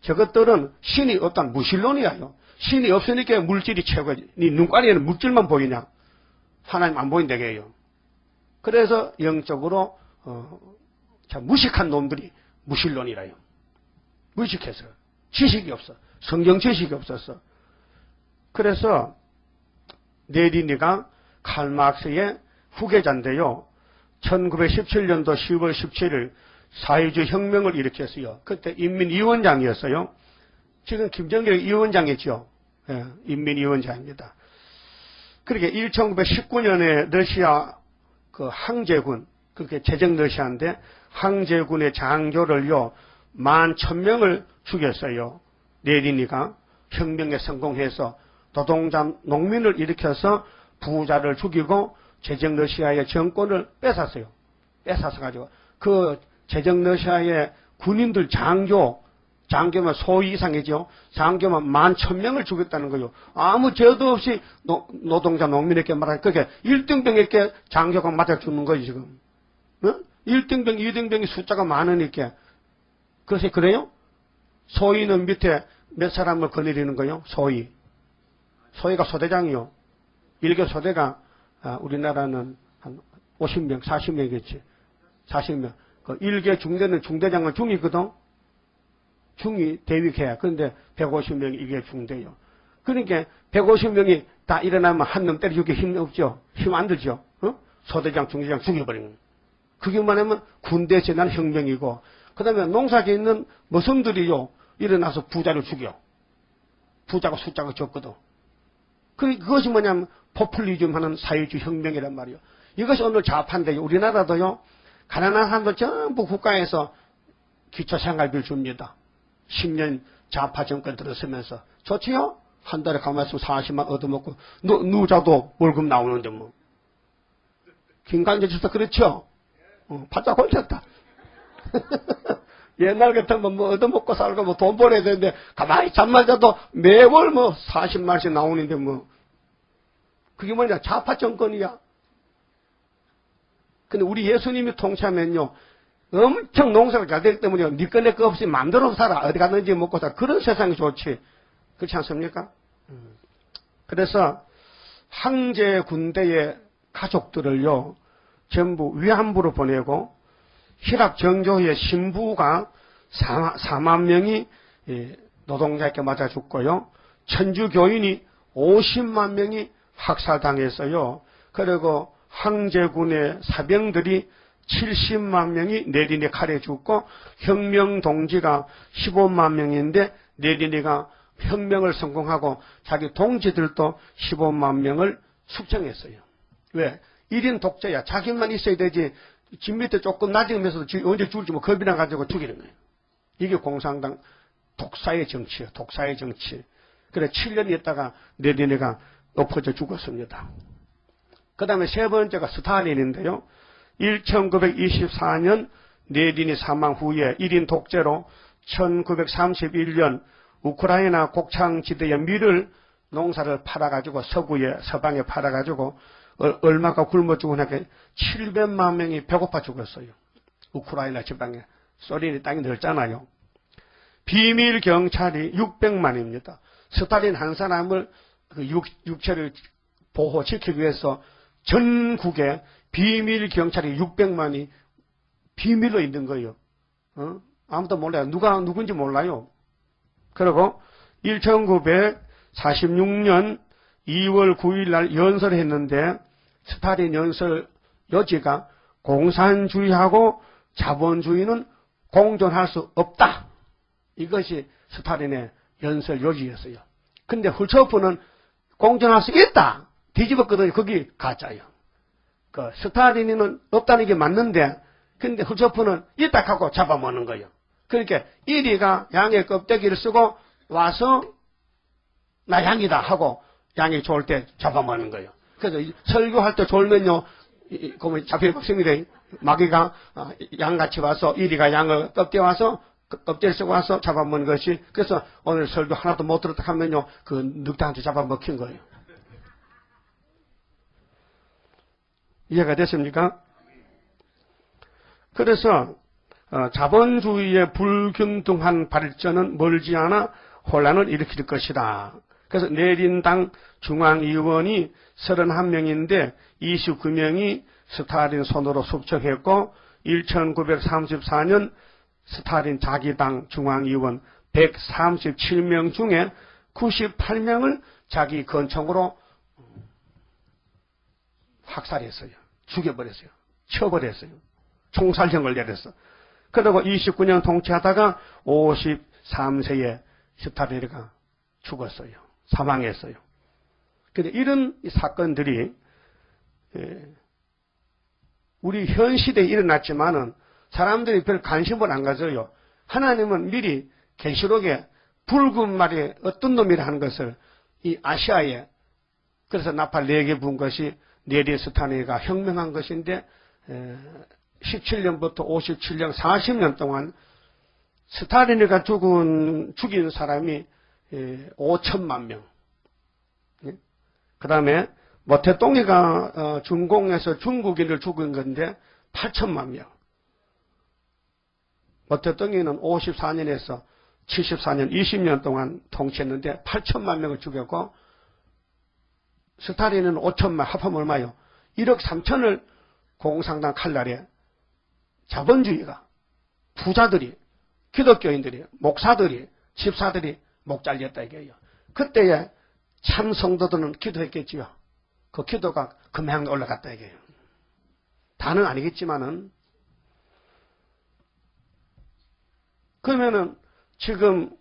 저것들은 신이 없다는 무신론이에요. 신이 없으니까 물질이 최고지. 네 눈깔이에는 물질만 보이냐? 하나님 안 보인다게 해요. 그래서 영적으로 참 무식한 놈들이 무신론이라요. 무식해서 지식이 없어. 성경 지식이 없었어. 그래서 레닌이가 칼막스의 후계자인데요. 1917년도 10월 17일 사회주의 혁명을 일으켰어요. 그때 인민위원장이었어요. 지금 김정일 위원장이죠. 예, 인민위원장입니다. 그렇게 1919년에 러시아 그 항제군, 그게 제정 러시아인데 항제군의 장교를요 11,000명을 죽였어요. 레닌이가 혁명에 성공해서 노동자 농민을 일으켜서 부자를 죽이고 제정 러시아의 정권을 뺏었어요. 뺏어서 가지고 그 제정 러시아의 군인들 장교만 소위 이상이죠. 장교만 11,000명을 죽였다는 거예요. 아무 죄도 없이 노동자 농민에게 말하는 그게 1등병에게 장교가 맞아 죽는 거지 지금. 어? 1등병, 2등병이 숫자가 많으니까. 그래서 그래요? 소위는 밑에 몇 사람을 거느리는 거예요? 소위가 소대장이요. 일개 소대가 우리나라는 한 50명, 40명이겠지. 40명. 그 일개 중대는 중대장은 중이거든. 중이 대위해야. 그런데 150명이 이게 중대요. 그러니까 150명이 다 일어나면 한 놈 때려주기 힘 없죠. 힘 안 들죠. 어? 소대장, 중대장 죽여버리는 거. 그게만 하면 군대에서 난 혁명이고, 그 다음에 농사에 있는 머슴들이요, 일어나서 부자를 죽여. 부자가 숫자가 적거든. 그것이 뭐냐면, 포퓰리즘 하는 사회주의 혁명이란 말이요. 이것이 오늘 좌파인데요. 우리나라도요, 가난한 사람들 전부 국가에서 기초생활비를 줍니다. 10년 좌파 정권 들어서면서. 좋지요? 한 달에 가만히 있으면 40만 얻어먹고, 누자도 월급 나오는데 뭐. 김관재 주사 그렇죠? 바짝 걸쳤다. 옛날 같으면 뭐 얻어먹고 살고 뭐 돈 벌어야 되는데 가만히 잠만 자도 매월 뭐 40만씩 나오는데 뭐 그게 뭐냐 좌파 정권이야. 근데 우리 예수님이 통치하면요 엄청 농사가 잘 되기 때문에 니 거 내 거 없이 마음대로 살아. 어디 갔는지 먹고 살아. 그런 세상이 좋지. 그렇지 않습니까? 그래서 황제 군대의 가족들을요 전부 위안부로 보내고 히랍 정조의 신부가 4만 명이 노동자에게 맞아 죽고요. 천주 교인이 50만 명이 학살당했어요. 그리고 황제군의 사병들이 70만 명이 레닌의 칼에 죽고 혁명 동지가 15만 명인데 레닌이가 혁명을 성공하고 자기 동지들도 15만 명을 숙청했어요. 왜? 1인 독재야. 자기만 있어야 되지. 집 밑에 조금 낮으면서도 언제 죽을지 뭐 겁이 나가지고 죽이는 거예요. 이게 공산당 독사의 정치예요. 독사의 정치. 그래 7년 있다가 레닌이가 엎어져 죽었습니다. 그 다음에 세 번째가 스탈린인데요. 1924년 레닌이 사망 후에 1인 독재로 1931년 우크라이나 곡창지대의 밀을 농사를 팔아가지고 서방에 팔아가지고 얼마가 굶어 죽으니까 700만 명이 배고파 죽었어요. 우크라이나 지방에. 소련이 땅이 넓잖아요. 비밀 경찰이 600만입니다. 스탈린 한 사람을 그 육체를 보호시키기 위해서 전국에 비밀 경찰이 600만이 비밀로 있는 거예요. 아무도 몰라요. 누군지 몰라요. 그리고 1946년 2월 9일 날 연설을 했는데 스탈린 연설 요지가 공산주의하고 자본주의는 공존할 수 없다. 이것이 스탈린의 연설 요지였어요. 근데 훌초프는 공존할 수 있다. 뒤집었거든요. 그게 가짜예요. 그 스타린은 없다는 게 맞는데, 근데 후초프는 있다 하고 잡아먹는 거예요. 그러니까 이리가 양의 껍데기를 쓰고 와서 나 양이다 하고 양이 좋을 때 잡아먹는 거예요. 그래서 설교할 때 졸면요, 그러면 잡혀먹습니다. 마귀가 양같이 와서 이리가 양을 껍데기 와서 껍데기 쓰고 와서 잡아먹는 것이, 그래서 오늘 설교 하나도 못 들었다 하면요, 그 늑대한테 잡아먹힌 거예요. 이해가 됐습니까? 그래서 자본주의의 불균등한 발전은 멀지 않아 혼란을 일으킬 것이다. 그래서 내린당 중앙위원이 31명인데 29명이 스탈린 손으로 숙청했고 1934년 스탈린 자기당 중앙위원 137명 중에 98명을 자기 권총으로 학살했어요. 죽여버렸어요. 쳐버렸어요. 총살형을 내렸어. 그리고 29년 통치하다가 53세에 스탈린이가 죽었어요. 사망했어요. 그런데 이런 사건들이 우리 현 시대에 일어났지만은 사람들이 별 관심을 안 가져요. 하나님은 미리 계시록에 붉은 말이 어떤 놈이라 하는 것을 이 아시아에, 그래서 나팔 4개 부은 것이 네리스타니가 혁명한 것인데 17년부터 57년 40년 동안 스탈린이가 죽인 사람이 5천만 명. 그 다음에 모태똥이가 중공에서 중국인을 죽인 건데 8천만 명. 모태똥이는 54년에서 74년 20년 동안 통치했는데 8천만 명을 죽였고, 스탈린은 5천만, 합하면 얼마요? 1억 3천을 공산당 칼날에 자본주의가, 부자들이, 기독교인들이, 목사들이, 집사들이 목 잘렸다 이게요. 그때에 참 성도들은 기도했겠지요. 그 기도가 금방 올라갔다 이게요. 다는 아니겠지만은. 그러면은 지금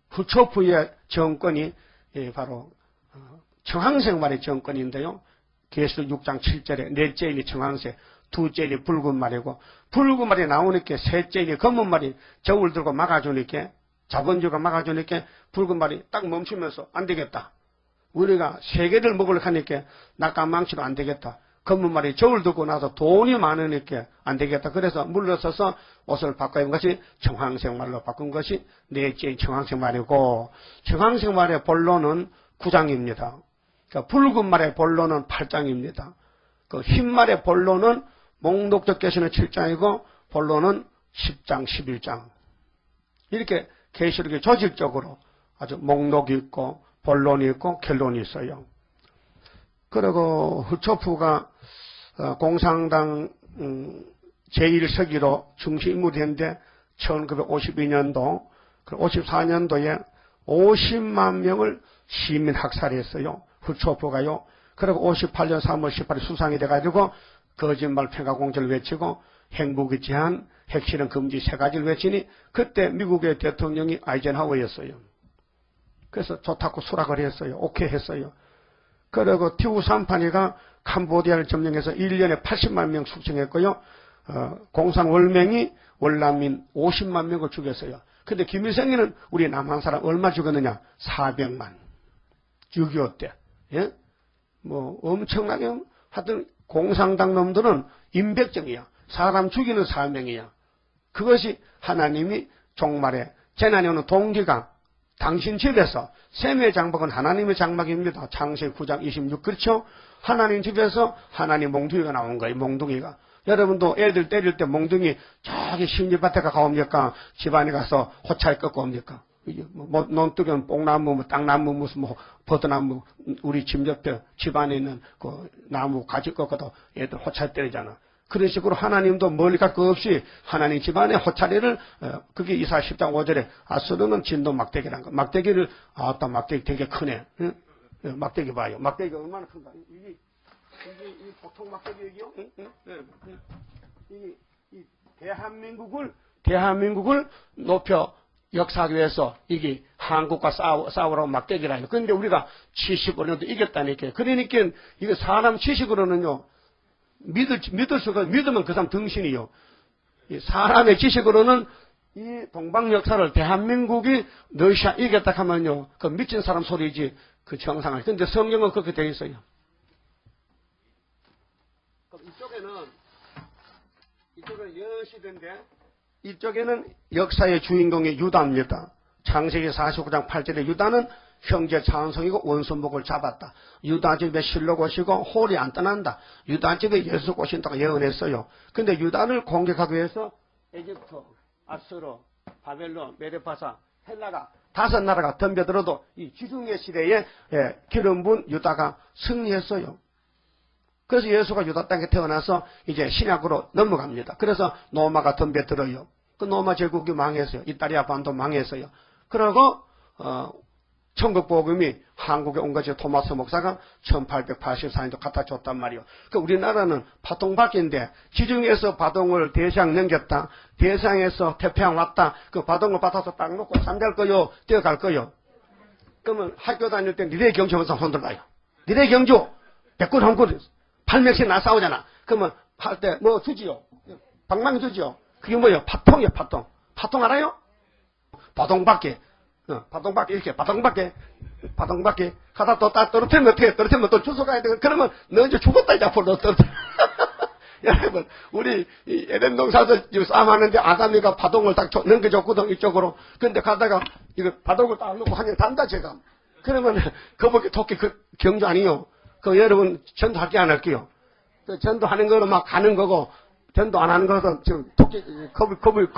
후초프의 정권이 바로 청황생말의 정권인데요. 계시록 6장 7절에 넷째 일이 청황새, 둘째 일이 붉은 말이고, 붉은 말이 나오니까 셋째 일이 검은 말이 저울 들고 막아주니까, 자본주의가 막아주니까 붉은 말이 딱 멈추면서 안 되겠다. 우리가 세계를 먹으려고 하니까 낙감망치도 안 되겠다. 검은 말이 저울 듣고 나서 돈이 많으니까 안 되겠다. 그래서 물러서서 옷을 바꿔 입은 것이 청황생말로 바꾼 것이 넷째 청황생말이고, 청황생말의 본론은 9장입니다. 그러니까 붉은 말의 본론은 8장입니다. 그 흰 말의 본론은 목록적 계시는 7장이고 본론은 10장, 11장. 이렇게 계시록이 조직적으로 아주 목록이 있고 본론이 있고 결론이 있어요. 그리고 후초프가 공산당 제1서기로 중심인물이 됐는데 1952년도, 54년도에 50만 명을 시민 학살했어요. 후초프가요. 그리고 58년 3월 18일 수상이 돼가지고 거짓말 평화공제를 외치고 행복의 제한, 핵실험 금지 3가지를 외치니 그때 미국의 대통령이 아이젠하워였어요. 그래서 좋다고 수락을 했어요. 오케이 했어요. 그리고 티우삼파니가 캄보디아를 점령해서 1년에 80만 명 숙청했고요. 공산월맹이 월남민 50만 명을 죽였어요. 근데 김일성이는 우리 남한 사람 얼마 죽였느냐? 400만. 6.25 때. 예? 뭐 엄청나게 하여튼 공산당 놈들은 임백정이야. 사람 죽이는 사명이야. 그것이 하나님이 종말에 재난이 오는 동기가 당신 집에서 셈의 장막은 하나님의 장막입니다. 창세기 9장 26. 그렇죠? 하나님 집에서 하나님 몽둥이가 나온 거예요. 몽둥이가. 여러분도 애들 때릴 때 몽둥이 저기 심지밭에 가옵니까? 집안에 가서 호차에 꺾고 옵니까? 뭐 논두견, 뽕나무, 뭐 땅나무, 무슨 뭐 버드나무, 우리 집 옆에 집안에 있는 그 나무 가지 꺾어도 애들 호차에 때리잖아. 그런 식으로 하나님도 멀리 갈 거 없이 하나님 집안의 호차리를, 그게 이사 10장 5절에 아수르는 진도 막대기란 거. 막대기를, 아따, 막대기 되게 크네. 응? 막대기 봐요. 막대기가 얼마나 큰가. 이게 보통 막대기이요? 이 대한민국을 높여 역사교에서 이게 한국과 싸우라고 막대기라요. 그런데 우리가 75년도 이겼다니까요. 그러니까 이거 사람 지식으로는요, 믿을 수가, 믿으면 그 사람 등신이요. 사람의 지식으로는 이 동방 역사를 대한민국이 러시아 이겼다 하면요, 그 미친 사람 소리지, 그 정상을. 근데 성경은 그렇게 되어 있어요. 그럼 이쪽에는 여시대인데, 이쪽에는 역사의 주인공이 유다입니다. 창세기 49장 8절에 유다는 형제 찬성이고 원수목을 잡았다. 유다 집에 실로 오시고 홀이 안 떠난다. 유다 집에 예수 오신다고 예언했어요. 근데 유다를 공격하기 위해서 에집트, 아수르, 바벨론, 메데파사, 헬라가 5나라가 덤벼들어도 이 지중해 시대에 기름 분 유다가 승리했어요. 그래서 예수가 유다 땅에 태어나서 이제 신약으로 넘어갑니다. 그래서 로마가 덤벼들어요. 그 로마 제국이 망했어요. 이탈리아 반도 망했어요. 그리고 천국 복음이 한국에 온 것이 토마스 목사가 1884년도 갖다 줬단 말이에요. 그 우리나라는 파동밖인데 지중해에서 파동을 대상 넘겼다. 대상에서 태평양 왔다. 그 파동을 받아서 딱 놓고 잠잘 거요? 뛰어갈 거요? 그러면 학교 다닐 때 니네 경주 항상 손들어요. 니네 경주 100군 한 군 800씩 나 싸우잖아. 그러면 할 때 뭐 주지요? 방망이 주지요? 그게 뭐예요? 파통이에요, 파통. 파통 알아요? 파동밖에. 파동밖에 이렇게 바동밖에 가다 또 딱 떨어뜨리면 어떻게 떨어뜨리면 또 주워 가야 되고 그러면 너 이제 죽었다 이제 앞으로 떨어뜨려. 여러분 우리 이 에덴 농사에서 싸움하는데 아담이가 바동을 딱 넘겨줬거든 이쪽으로. 근데 가다가 이거 바동을 딱 놓고 한명 단다 제가. 그러면 거북이 토끼 그 경주 아니요. 그 여러분 전도할게 안 할게요. 그 전도하는 거로 막 가는 거고 전도 안 하는 거는 지금 거북이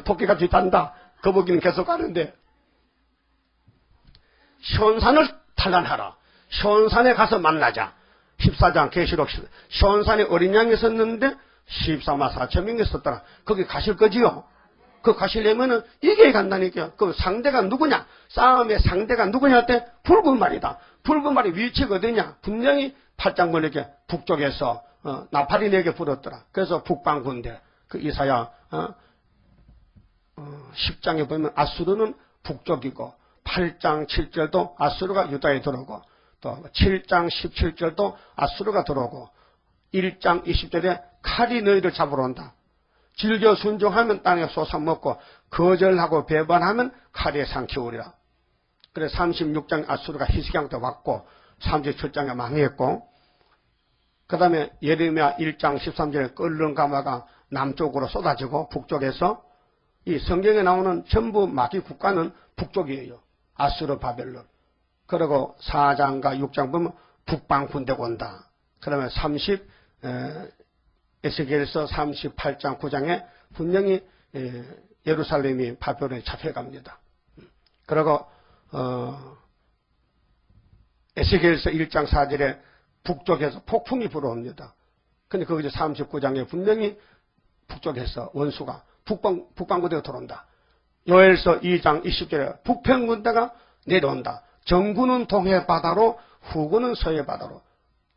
토끼같이 단다. 거북이는 계속 가는데. 시온산을 탈환하라. 시온산에 가서 만나자. 14장 계시록 시온산에 어린 양이 있었는데 14만 4천 명이 있었더라. 거기 가실 거지요? 그 가시려면은 이게 간다니까요. 그 상대가 누구냐? 싸움의 상대가 누구냐 할 때 붉은 말이다. 붉은 말이 위치가 어디냐? 분명히 팔짱벌에게 북쪽에서 나팔이 내게 불었더라. 그래서 북방군대 그 이사야 10장에 보면 아수르는 북쪽이고 8장 7절도 아수르가 유다에 들어오고 또 7장 17절도 아수르가 들어오고 1장 20절에 칼이 너희를 잡으러 온다. 즐겨 순종하면 땅에 솟아먹고 거절하고 배반하면 칼에 삼키우리라. 그래서 36장 아수르가 히스기야 때 왔고 37장에 망했고 그 다음에 예레미야 1장 13절에 끓는 가마가 남쪽으로 쏟아지고 북쪽에서 이 성경에 나오는 전부 마귀 국가는 북쪽이에요. 아수르 바벨론. 그리고 4장과 6장 보면 북방 군대가 온다. 그러면 에스겔서 38장 9장에 분명히 예루살렘이 바벨론에 잡혀갑니다. 그리고 에스겔서 1장 4절에 북쪽에서 폭풍이 불어옵니다. 근데 거기서 39장에 분명히 북쪽에서 원수가 북방군대가 들어온다. 요엘서 2장 20절에 북평군대가 내려온다. 정구는 동해 바다로 후군은 서해 바다로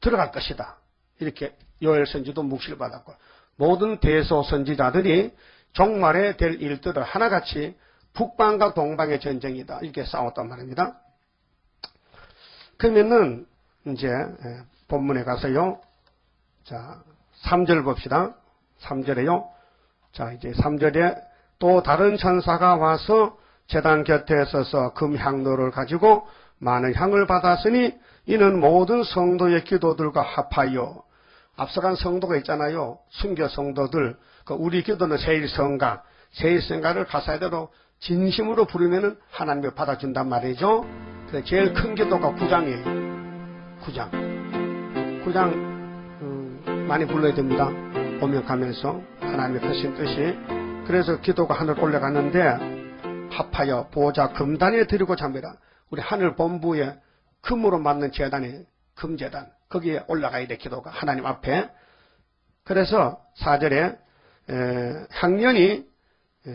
들어갈 것이다. 이렇게 요엘 선지도 묵시를 받았고 모든 대소 선지자들이 종말에 될 일들을 하나같이 북방과 동방의 전쟁이다. 이렇게 싸웠단 말입니다. 그러면은 이제 본문에 가서요. 자, 3절 봅시다. 3절에요. 자, 이제 3절에 또 다른 천사가 와서 제단 곁에 서서 금향로를 가지고 많은 향을 받았으니 이는 모든 성도의 기도들과 합하여 앞서간 성도가 있잖아요. 순교 성도들. 우리 기도는 세일성가. 세일성가를 가사대로 진심으로 부르면은 하나님이 받아준단 말이죠. 그래서 제일 큰 기도가 9장이에요. 9장 많이 불러야 됩니다. 오면 가면서 하나님의 크신 뜻이. 그래서 기도가 하늘 올라갔는데 합하여 보좌 금단에 드리고 잠이라. 우리 하늘 본부에 금으로 만든 제단이 금제단. 거기에 올라가야 돼 기도가 하나님 앞에. 그래서 4절에 향연이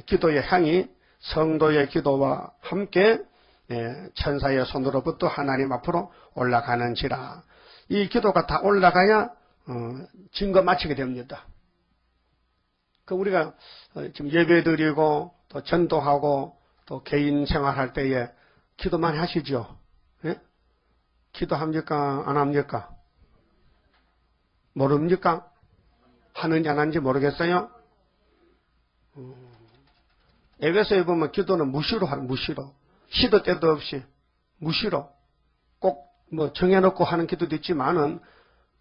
기도의 향이 성도의 기도와 함께 천사의 손으로부터 하나님 앞으로 올라가는지라. 이 기도가 다 올라가야 증거 마치게 됩니다. 그 우리가 지금 예배드리고 또 전도하고 또 개인 생활할 때에 기도 많이 하시죠? 예? 기도합니까? 안 합니까? 모릅니까? 하는지 안 하는지 모르겠어요? 에베소에 보면 기도는 무시로 하는, 무시로. 시도 때도 없이 무시로. 꼭 뭐 정해놓고 하는 기도도 있지만은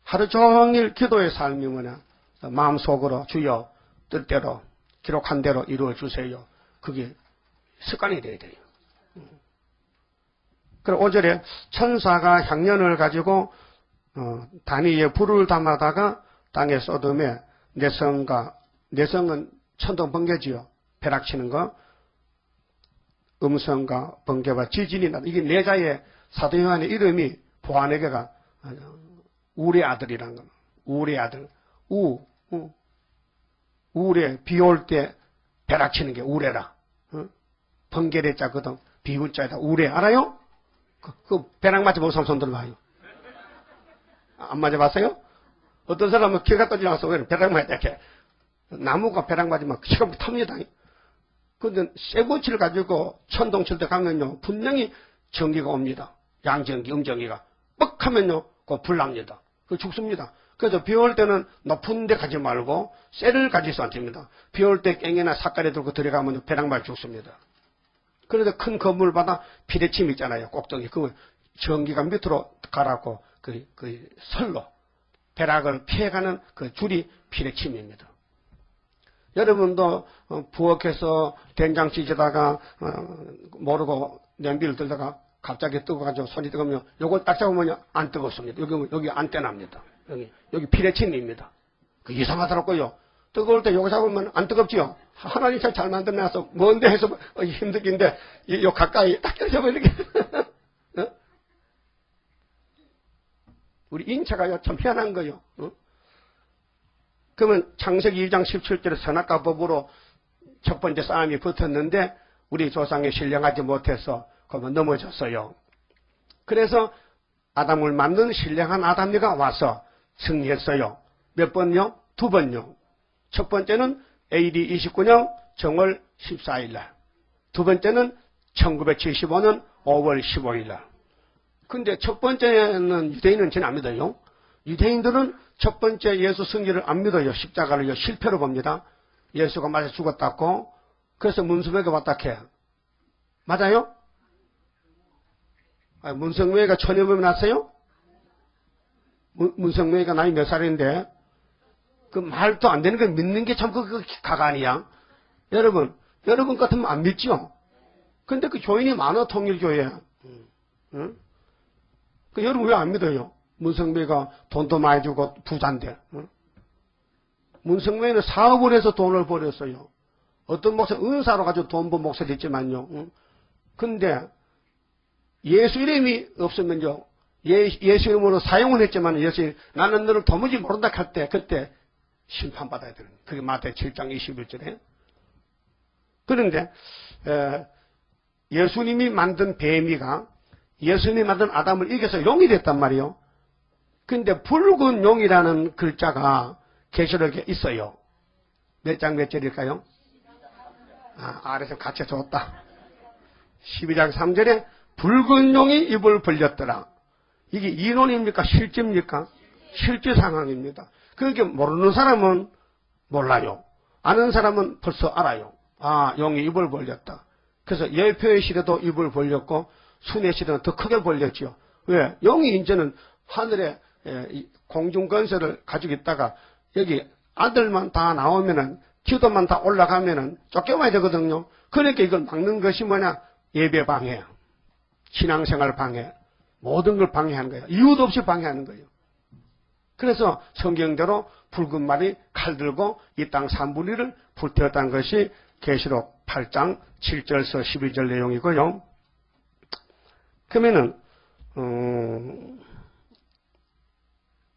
하루 종일 기도의 삶이 뭐냐. 마음속으로 주여 뜻대로 기록한 대로 이루어 주세요. 그게 습관이 돼야 돼요. 그리고 5절에 천사가 향년을 가지고 단위에 불을 담아다가 땅에 쏟음에 내성은 천둥 번개지요. 벼락치는 거. 음성과 번개와 지진이 나. 이게 내자의 사도 요한의 이름이 보아네게가 우의 아들이라는 거예요. 우의 아들. 우레 비 올 때 벼락치는 게 우레라. 번개의 자거든. 비운 자에다 우레 알아요? 그 벼락 맞아 본 사람 손 들어봐요. 안 맞아봤어요? 어떤 사람은 기가 떠지 나서 왜 벼락 맞아 이렇게 나무가 벼락 맞으면 기가 탑니다. 근데 쇠고치를 가지고 천둥 칠 때 가면요 분명히 전기가 옵니다. 양전기, 음전기가 뻑 하면요 그 불납니다. 그 죽습니다. 그래서 비 올 때는 높은 데 가지 말고 쇠를 가지서 안 됩니다. 비 올 때 깽이나 삿갈에 들고 들어가면 벼락 맞아 죽습니다. 그래서 큰 건물마다 피레침 있잖아요. 꼭대기. 그 전기가 밑으로 가라고 그 설로 벼락을 피해가는 그 줄이 피레침입니다. 여러분도 부엌에서 된장찌 져다가 모르고 냄비를 들다가 갑자기 뜨거워가지고 손이 뜨거우면 요거 딱 잡으면 안 뜨겁습니다. 여기 안 떼납니다. 여기 피레침입니다. 그 이상하더라고요. 뜨거울 때 요거 잡으면 안 뜨겁지요? 하나님 잘 만들어놔서 먼데 해서 힘들긴데 요 가까이 딱 잡아 이렇게. 어? 우리 인체가요 참 희한한 거요. 어? 그러면 창세기 2장 17절에 선악과 법으로 첫 번째 싸움이 붙었는데 우리 조상이 신령하지 못해서 그러면 넘어졌어요. 그래서 아담을 만든 신령한 아담이가 와서 승리했어요. 몇 번요? 2번요. 첫 번째는 AD 29년 정월 14일 날. 두 번째는 1975년 5월 15일 날. 근데 첫 번째는 유대인은 전 안 믿어요. 유대인들은 첫 번째 예수 승리를 안 믿어요. 십자가를 실패로 봅니다. 예수가 맞아 죽었다고. 그래서 문성회가 왔다 해요. 맞아요? 문성회가 천여 명이 났어요? 문성회가 나이 몇 살인데 그 말도 안 되는 걸 믿는 게 참 그 가관이야. 여러분 같으면 안 믿죠? 근데 그 교인이 많아 통일교회. 응? 그 여러분 왜 안 믿어요? 문성매가 돈도 많이 주고 부자인데. 응? 문성매는 사업을 해서 돈을 벌였어요. 어떤 목사 은사로 가지고 돈 번 목사도 있지만요. 응? 근데 예수 이름이 없으면요. 예수 이름으로 사용을 했지만 나는 너를 도무지 모른다 할 때 그때 심판받아야 되는 거예요. 그게 마태 7장 21절에. 그런데 예수님이 만든 뱀이가 예수님이 만든 아담을 이겨서 용이 됐단 말이에요. 근데 붉은 용이라는 글자가 계시록에 있어요. 몇 장 몇 절일까요? 아래서 같이 줬다. 12장 3절에 붉은 용이 입을 벌렸더라. 이게 이론입니까? 실제입니까? 실제 상황입니다. 그게 모르는 사람은 몰라요. 아는 사람은 벌써 알아요. 용이 입을 벌렸다. 그래서 예표의 시대도 입을 벌렸고 순의 시대는 더 크게 벌렸죠. 왜? 용이 이제는 하늘에 공중건설을 가지고 있다가 여기 아들만 다 나오면은 기도만 다 올라가면은 쫓겨와야 되거든요. 그러니까 이걸 막는 것이 뭐냐? 예배 방해, 신앙생활 방해, 모든 걸 방해하는 거예요. 이유도 없이 방해하는 거예요. 그래서 성경대로 붉은 말이 칼 들고 이 땅 3분의 1을 불태웠다는 것이 계시록 8장 7절서 12절 내용이고요. 그러면은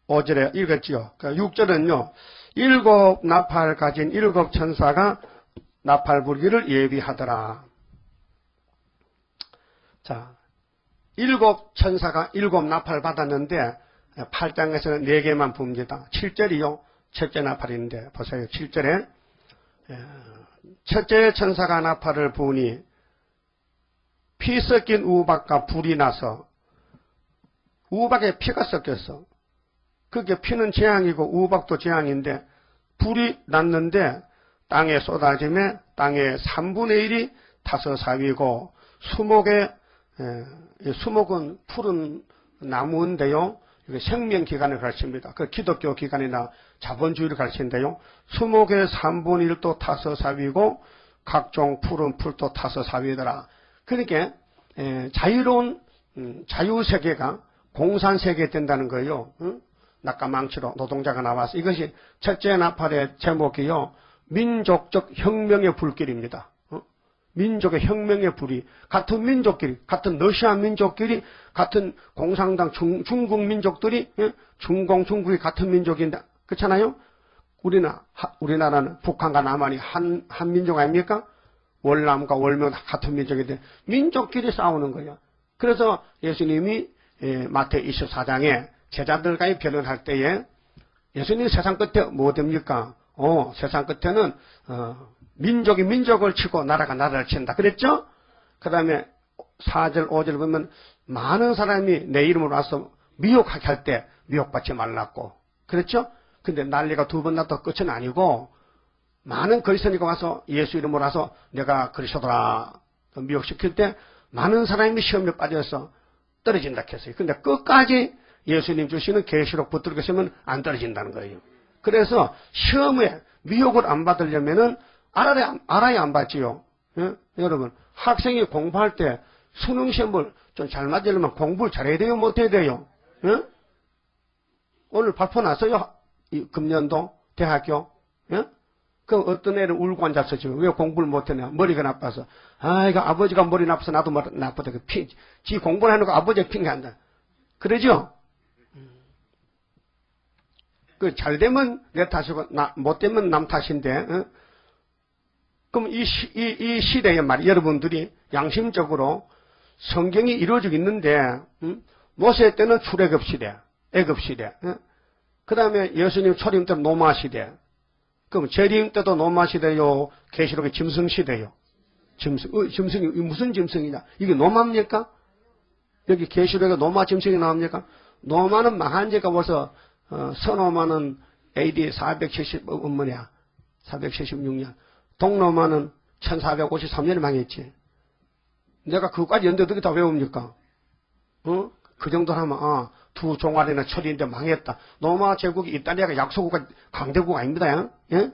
5절에 읽었지요. 6절은요. 7 나팔 가진 7 천사가 나팔 불기를 예비하더라. 자, 7 천사가 7 나팔 받았는데 8장에서는 4개만 붑니다. 7절이요. 첫째 나팔인데 보세요. 7절에 첫째 천사가 나팔을 부으니 피 섞인 우박과 불이 나서 우박에 피가 섞였어. 그게 피는 재앙이고 우박도 재앙인데 불이 났는데 땅에 쏟아지며 땅의 3분의 1이 타서 사위고 수목은 푸른 나무인데요. 생명기관을 가르칩니다. 그 기독교 기관이나 자본주의를 가르치는데요. 수목의 3분의 1도 타서 사위고 각종 푸른 풀도 타서 사위더라. 그러니까 자유로운 자유세계가 공산세계 된다는 거예요. 응? 낙가망치로 노동자가 나와서 이것이 첫째 나팔의 제목이요. 민족적 혁명의 불길입니다. 민족의 혁명의 불이 같은 민족끼리 같은 러시아 민족끼리 같은 공산당 중국 민족들이 중공 중국이 같은 민족인데 그렇잖아요. 우리나라는 북한과 남한이 한 민족 아닙니까? 월남과 월면 같은 민족인데 민족끼리 싸우는 거예요. 그래서 예수님이 마태 24장에 제자들과의 변론할 때에 예수님이 세상 끝에 뭐 됩니까? 세상 끝에는 민족이 민족을 치고 나라가 나라를 친다. 그랬죠? 그 다음에 4절 5절 보면 많은 사람이 내 이름으로 와서 미혹하게 할 때 미혹받지 말랐고 그랬죠? 근데 난리가 2번 났다 끝은 아니고 많은 거리선이가 와서 예수 이름으로 와서 내가 그리스도라 미혹시킬 때 많은 사람이 시험에 빠져서 떨어진다 했어요. 근데 끝까지 예수님 주시는 계시록 붙들고 있으면 안 떨어진다는 거예요. 그래서 시험에 미혹을 안 받으려면은 알아야 안 받지요. 예? 여러분 학생이 공부할 때 수능 시험을 좀 잘 맞으려면 공부를 잘해야 돼요? 못해야 돼요? 예? 오늘 발표 났어요? 금년도 대학교. 예? 그럼 어떤 애는 울고 앉았어 지금. 왜 공부를 못했냐? 머리가 나빠서. 이거 아버지가 머리 나빠서 나도 머리 나쁘다. 지 공부를 해놓고 아버지가 핑계한다. 그러죠? 그 잘 되면 내 탓이고 못 되면 남 탓인데. 그럼 이 시대에 말이 여러분들이 양심적으로 성경이 이루어지고 있는데 모세 때는 출애굽 시대, 애굽 시대. 그 다음에 예수님 초림 때는 노마 시대. 그럼 재림 때도 노마 시대요. 계시록의 짐승 시대요. 짐승이 무슨 짐승이냐? 이게 노마입니까? 여기 계시록에 노마 짐승이 나옵니까? 노마는 망한 지가 벌써 서노마는 AD 476년. 동로마는 1453년에 망했지. 내가 그거까지 연대 어떻게 다 외웁니까? 그 정도 하면, 두 종아리나 철인데 망했다. 노마 제국이 이탈리아가 약소국가 강대국 아닙니다. 예?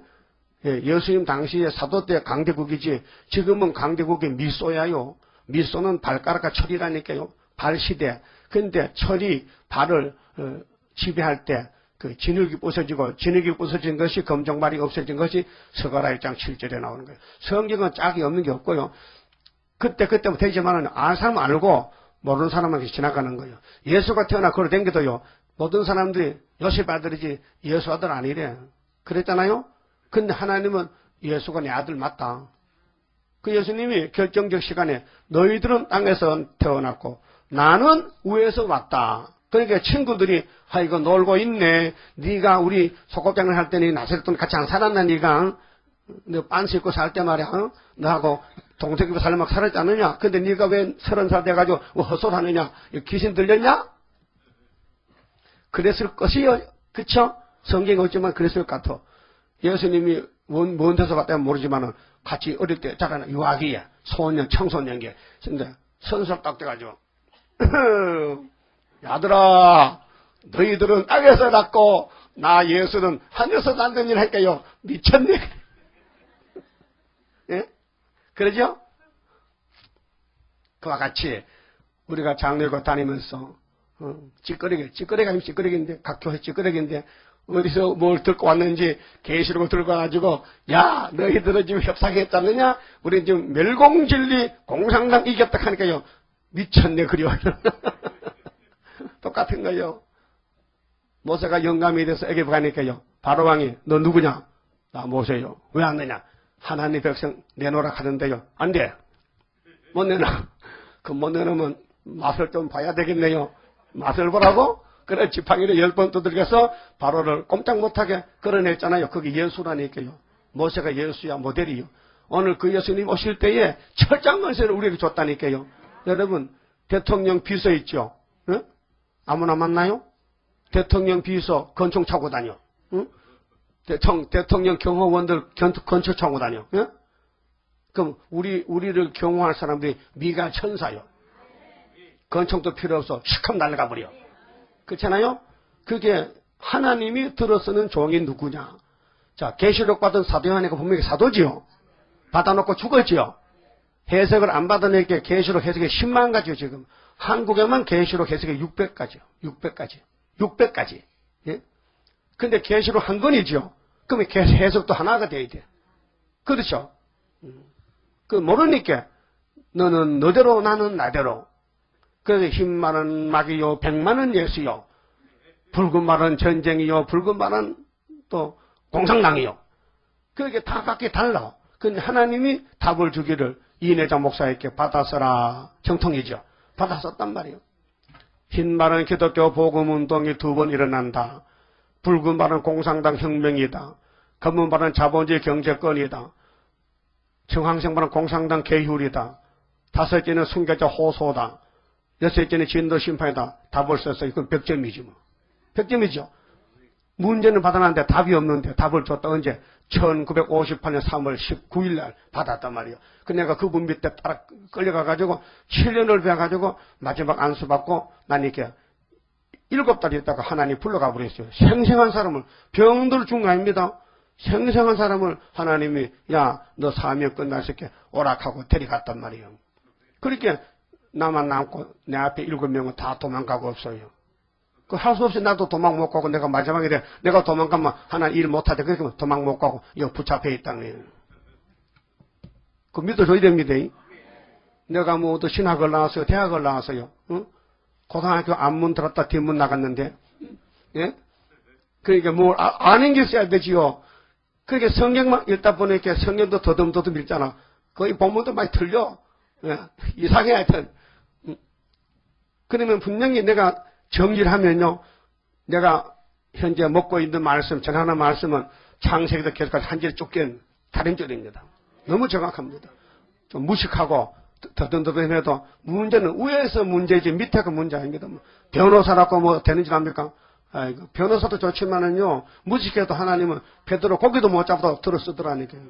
예, 예수님 당시에 사도 때 강대국이지, 지금은 강대국이 미소야요. 미소는 발가락과 철이라니까요. 발시대. 근데 철이 발을, 지배할 때, 그 진흙이 부서지고 진흙이 부서진 것이 검정발이 없어진 것이 스가랴 1장 7절에 나오는 거예요. 성경은 짝이 없는 게 없고요. 그때부터 되지만은 아는 사람은 알고 모르는 사람한테 지나가는 거예요. 예수가 태어나 걸어 댕겨도요. 모든 사람들이 요셉 아들이지 예수 아들 아니래. 그랬잖아요. 근데 하나님은 예수가 내 아들 맞다. 그 예수님이 결정적 시간에 너희들은 땅에서 태어났고 나는 위에서 왔다. 그러니까 친구들이 이거 놀고 있네. 네가 우리 소꿉장을 할 때는 나세렛돈 같이 안 살았나 네가? 너 빤스 입고 살 때 말이야. 너하고 동생 입고 살면 막 살았지 않느냐? 근데 네가 왜 30살 돼가지고 헛소리하느냐? 귀신 들렸냐? 그랬을 것이요. 그쵸? 성경이 없지만 그랬을 것 같아. 예수님이 먼 데서 봤다면 모르지만은 같이 어릴 때 자라는 유아기야. 소년, 청소년기. 근데 선수를 딱 돼가지고 야들아, 너희들은 땅에서 났고 나 예수는 하늘에서 난다는 일 할까요? 미쳤네. 예? 그러죠? 그와 같이 우리가 장로교 다니면서 찌꺼리가 아니면 찌꺼리인데 각 교회 찌꺼리인데 어디서 뭘 듣고 왔는지 계시록을 들고 와가지고 야 너희들은 지금 협상했다느냐? 우리 지금 멸공진리 공산당 이겼다 하니까요. 미쳤네 그려. 똑같은 거예요. 모세가 영감이 돼서 애굽 가니까요. 바로왕이 너 누구냐? 나 모세요. 왜 안 내냐? 하나님 백성 내놓으라 하는데요. 안 돼. 못 내놔. 그 못 내놓으면 맛을 좀 봐야 되겠네요. 맛을 보라고? 그래 지팡이를 10번 두들겨서 바로를 꼼짝 못하게 끌어냈잖아요. 그게 예수라니까요. 모세가 예수야 모델이요. 오늘 그 예수님 오실 때에 철장만세를 우리에게 줬다니까요. 여러분, 대통령 비서 있죠? 응? 아무나 만나요? 대통령 비서 권총 차고 다녀. 응? 대통령 경호원들 권총 차고 다녀. 응? 그럼 우리를 경호할 사람들이 미가 천사요. 권총도 필요 없어. 시커 날아가 버려. 그렇잖아요? 그게 하나님이 들어서는 종이 누구냐? 자, 계시록 받은 사도 요한이가 분명히 사도지요. 받아놓고 죽었지요. 해석을 안 받아내게 계시록 해석이 10만 가지요, 지금. 한국에만 계시록 해석이 600가지요. 600가지. 예? 근데 계시록 한 권이죠. 그러면 해석도 하나가 돼야 돼. 그렇죠? 그 모르니까 너는 너대로 나는 나대로. 그래서 흰 말은 마귀요, 백만은 예수요. 붉은 말은 전쟁이요, 붉은 말은 또 공산당이요. 그게 다 각기 달라. 근데 하나님이 답을 주기를 이내자 목사에게 받아서라. 정통이죠. 받았었단 말이에요. 흰 말은 기독교 복음운동이 2번 일어난다. 붉은 말은 공산당 혁명이다. 검은 말은 자본주의 경제권이다. 청황색 말은 공산당 개율이다. 5째는 순교자 호소다. 6째는 진도 심판이다. 답을 썼어요. 이건 100점이지 뭐. 100점이죠. 문제는 받아놨는데 답이 없는데 답을 줬다. 언제? 1958년 3월 19일 날 받았단 말이에요. 그 내가 그분 밑에 따라 끌려가가지고 7년을 배워가지고 마지막 안수받고 난 이렇게 7달 있다가 하나님 불러가 버렸어요. 생생한 사람을, 병들 준 거 아닙니다. 생생한 사람을 하나님이 야, 너 사명 끝났을 때 오락하고 데려갔단 말이에요. 그렇게 나만 남고 내 앞에 7명은 다 도망가고 없어요. 그 할 수 없이 나도 도망 못 가고 내가 마지막에 내가 도망가면 하나 일 못하대. 그러니까 도망 못 가고 여기 붙잡혀 있다는 거예요. 그 믿어줘야 됩니다. 내가 뭐 또 신학을 나왔어요. 대학을 나왔어요. 응? 고등학교 앞문 들었다 뒷문 나갔는데 예? 그러니까 뭘 아는 게 있어야 되지요. 그러니까 성경만 읽다 보니까 성경도 더듬더듬 읽잖아. 거의 본문도 많이 틀려. 예? 이상해 하여튼. 그러면 분명히 내가 정리를 하면요. 내가 현재 먹고 있는 말씀, 전하는 말씀은 창세기도 계속까지 한 줄에 쫓긴 다른 줄입니다. 너무 정확합니다. 좀 무식하고 더듬더듬해도 문제는 위에서 문제지 밑에가 문제 아닙니다. 변호사라고 뭐 되는 줄 압니까? 아이고, 변호사도 좋지만은요, 무식해도 하나님은 베드로 고기도 못 잡아도 들어 쓰더라니까요.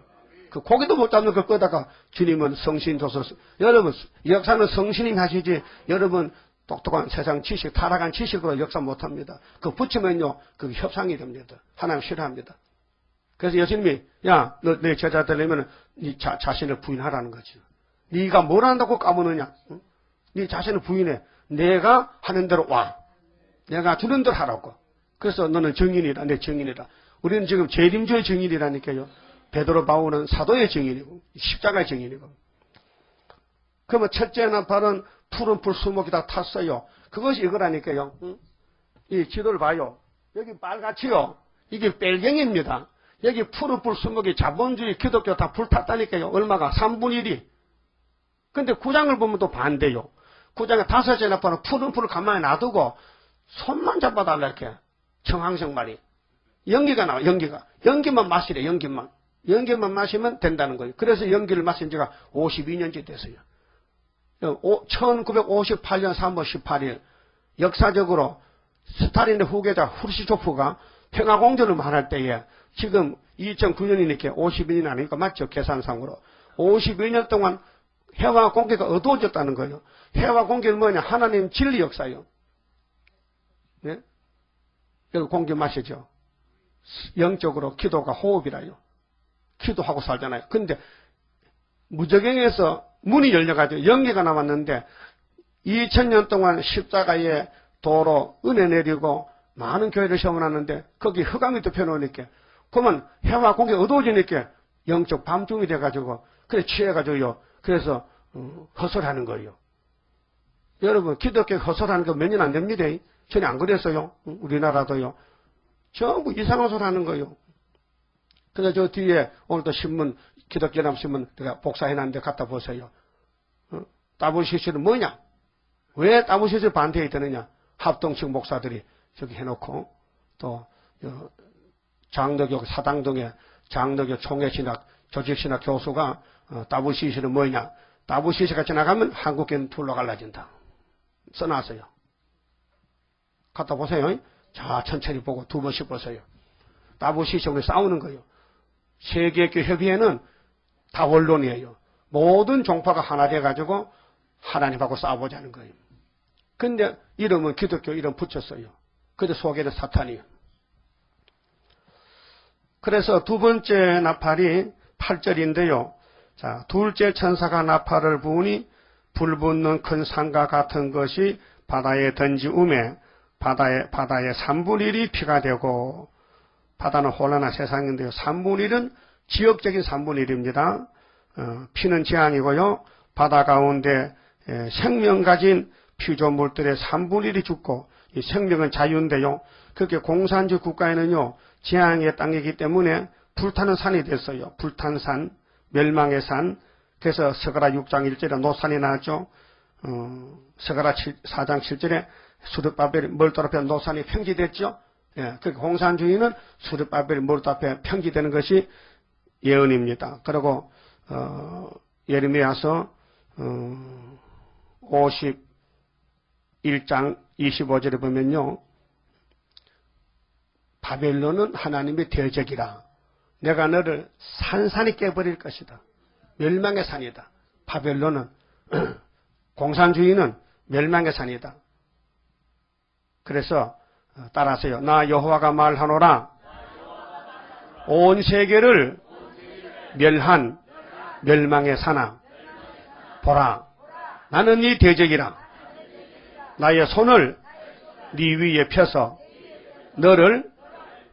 그 고기도 못 잡는 걸 끄다가 주님은 성신 줘서, 여러분, 역사는 성신이 하시지, 여러분, 똑똑한 세상 지식, 타락한 지식으로 역사 못합니다. 그거 붙이면요, 그 협상이 됩니다. 하나님 싫어합니다. 그래서 예수님이, 야, 너 내 제자 되려면 네 자신을 부인하라는 거지. 네가 뭘 한다고 까부느냐? 응? 네 자신을 부인해. 내가 하는 대로 와. 내가 주는 대로 하라고. 그래서 너는 증인이다. 내 증인이다. 우리는 지금 재림주의 증인이라니까요. 베드로 바울은 사도의 증인이고 십자가의 증인이고. 그러면 첫째 나팔은 푸른 불 수목이다 탔어요. 그것이 이거라니까요. 응? 이 지도를 봐요. 여기 빨갛지요. 이게 빨갱입니다. 여기 푸른 불 수목이 자본주의 기독교 다 불탔다니까요. 얼마가? 3분의 1이. 근데 9장을 보면 또 반대요. 9장에 5째 나팔은 푸른 불을 가만히 놔두고 손만 잡아달라 이렇게. 청항성 말이. 연기가 나와. 연기만 마시래. 연기만 마시면 된다는 거예요. 그래서 연기를 마신 지가 52년째 됐어요. 1958년 3월 18일 역사적으로 스탈린의 후계자 후르시초프가 평화공조를 말할 때에 지금 2009년이니까 52년 아니니까 맞죠? 계산상으로. 52년 동안 해와 공기가 어두워졌다는 거예요. 해와 공기는 뭐냐? 하나님 진리 역사예요. 네? 여기 공기 마시죠. 영적으로 기도가 호흡이라요. 기도하고 살잖아요. 근데 무적행에서 문이 열려가지고 연기가 나왔는데 2000년 동안 십자가에 도로 은혜 내리고 많은 교회를 세워놨는데 거기 흑암이 덮여놓으니까 그러면 해와 공기가 어두워지니까 영적 밤중이 돼가지고 그래 취해가지고요. 그래서 헛소리하는 거예요. 여러분 기독교 헛소리하는 거 몇 년 안 됩니다. 전혀 안 그랬어요. 우리나라도요. 전부 이상한 소리 하는 거예요. 그래서 저 뒤에 오늘도 신문 기독교남 신문 내가 복사해놨는데 갖다 보세요. WCC는 뭐냐? 왜 WCC를 반대해 되느냐? 합동식 목사들이 저기 해놓고 또 장로교 사당동에 장로교 총회신학 조직신학 교수가 WCC는 뭐냐? 다부시시가 지나가면 한국교회는 둘로 갈라진다. 써놨어요. 갖다 보세요. 자, 천천히 보고 두 번씩 보세요. 다부시시하고 싸우는 거예요. 세계교 협의회는 다 원론이에요. 모든 종파가 하나 돼가지고 하나님하고 싸워보자는 거예요. 근데 이름은 기독교 이름 붙였어요. 근데 속에는 사탄이에요. 그래서 두 번째 나팔이 8절인데요. 자, 둘째 천사가 나팔을 부으니 불 붙는 큰 산과 같은 것이 바다에 던지우매 바다의 3분의 1이 피가 되고, 바다는 혼란한 세상인데요. 3분의 1은 지역적인 3분의 1입니다. 피는 재앙이고요. 바다 가운데 생명 가진 피조물들의 3분의 1이 죽고, 이 생명은 자유인데요. 그렇게 공산주의 국가에는요, 재앙의 땅이기 때문에 불타는 산이 됐어요. 불탄 산, 멸망의 산. 그래서 스가랴 6장 1절에 노산이 나왔죠. 스가랴 4장 7절에 수르바벨이 멀도 앞에 노산이 평지됐죠. 예, 그 공산주의는 수르바벨이 멀도 앞에 평지되는 것이 예언입니다. 그리고 예레미야서 51장 25절에 보면요, 바벨론은 하나님의 대적이라. 내가 너를 산산이 깨버릴 것이다. 멸망의 산이다. 바벨론은 공산주의는 멸망의 산이다. 그래서 따라하세요. 나 여호와가 말하노라. 온 세계를 멸한 멸망의 산아, 보라. 나는 네 대적이라. 나의 손을 네 위에 펴서 너를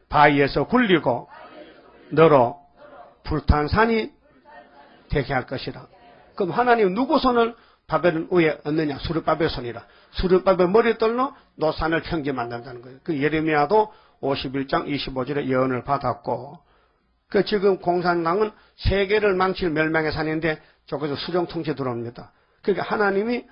바위에서 굴리고 너로 불탄 산이 되게 할 것이라. 그럼 하나님 누구 손을 바벨론 위에 얹느냐? 수르바벨 손이라. 수르바벨 머리에 떨러 노산을 평지 만든다는 거예요. 그 예레미야도 51장 25절에 예언을 받았고, 그 지금 공산당은 세계를 망칠 멸망의 산인데 저기서 수정 통치 들어옵니다. 그러니까 하나님이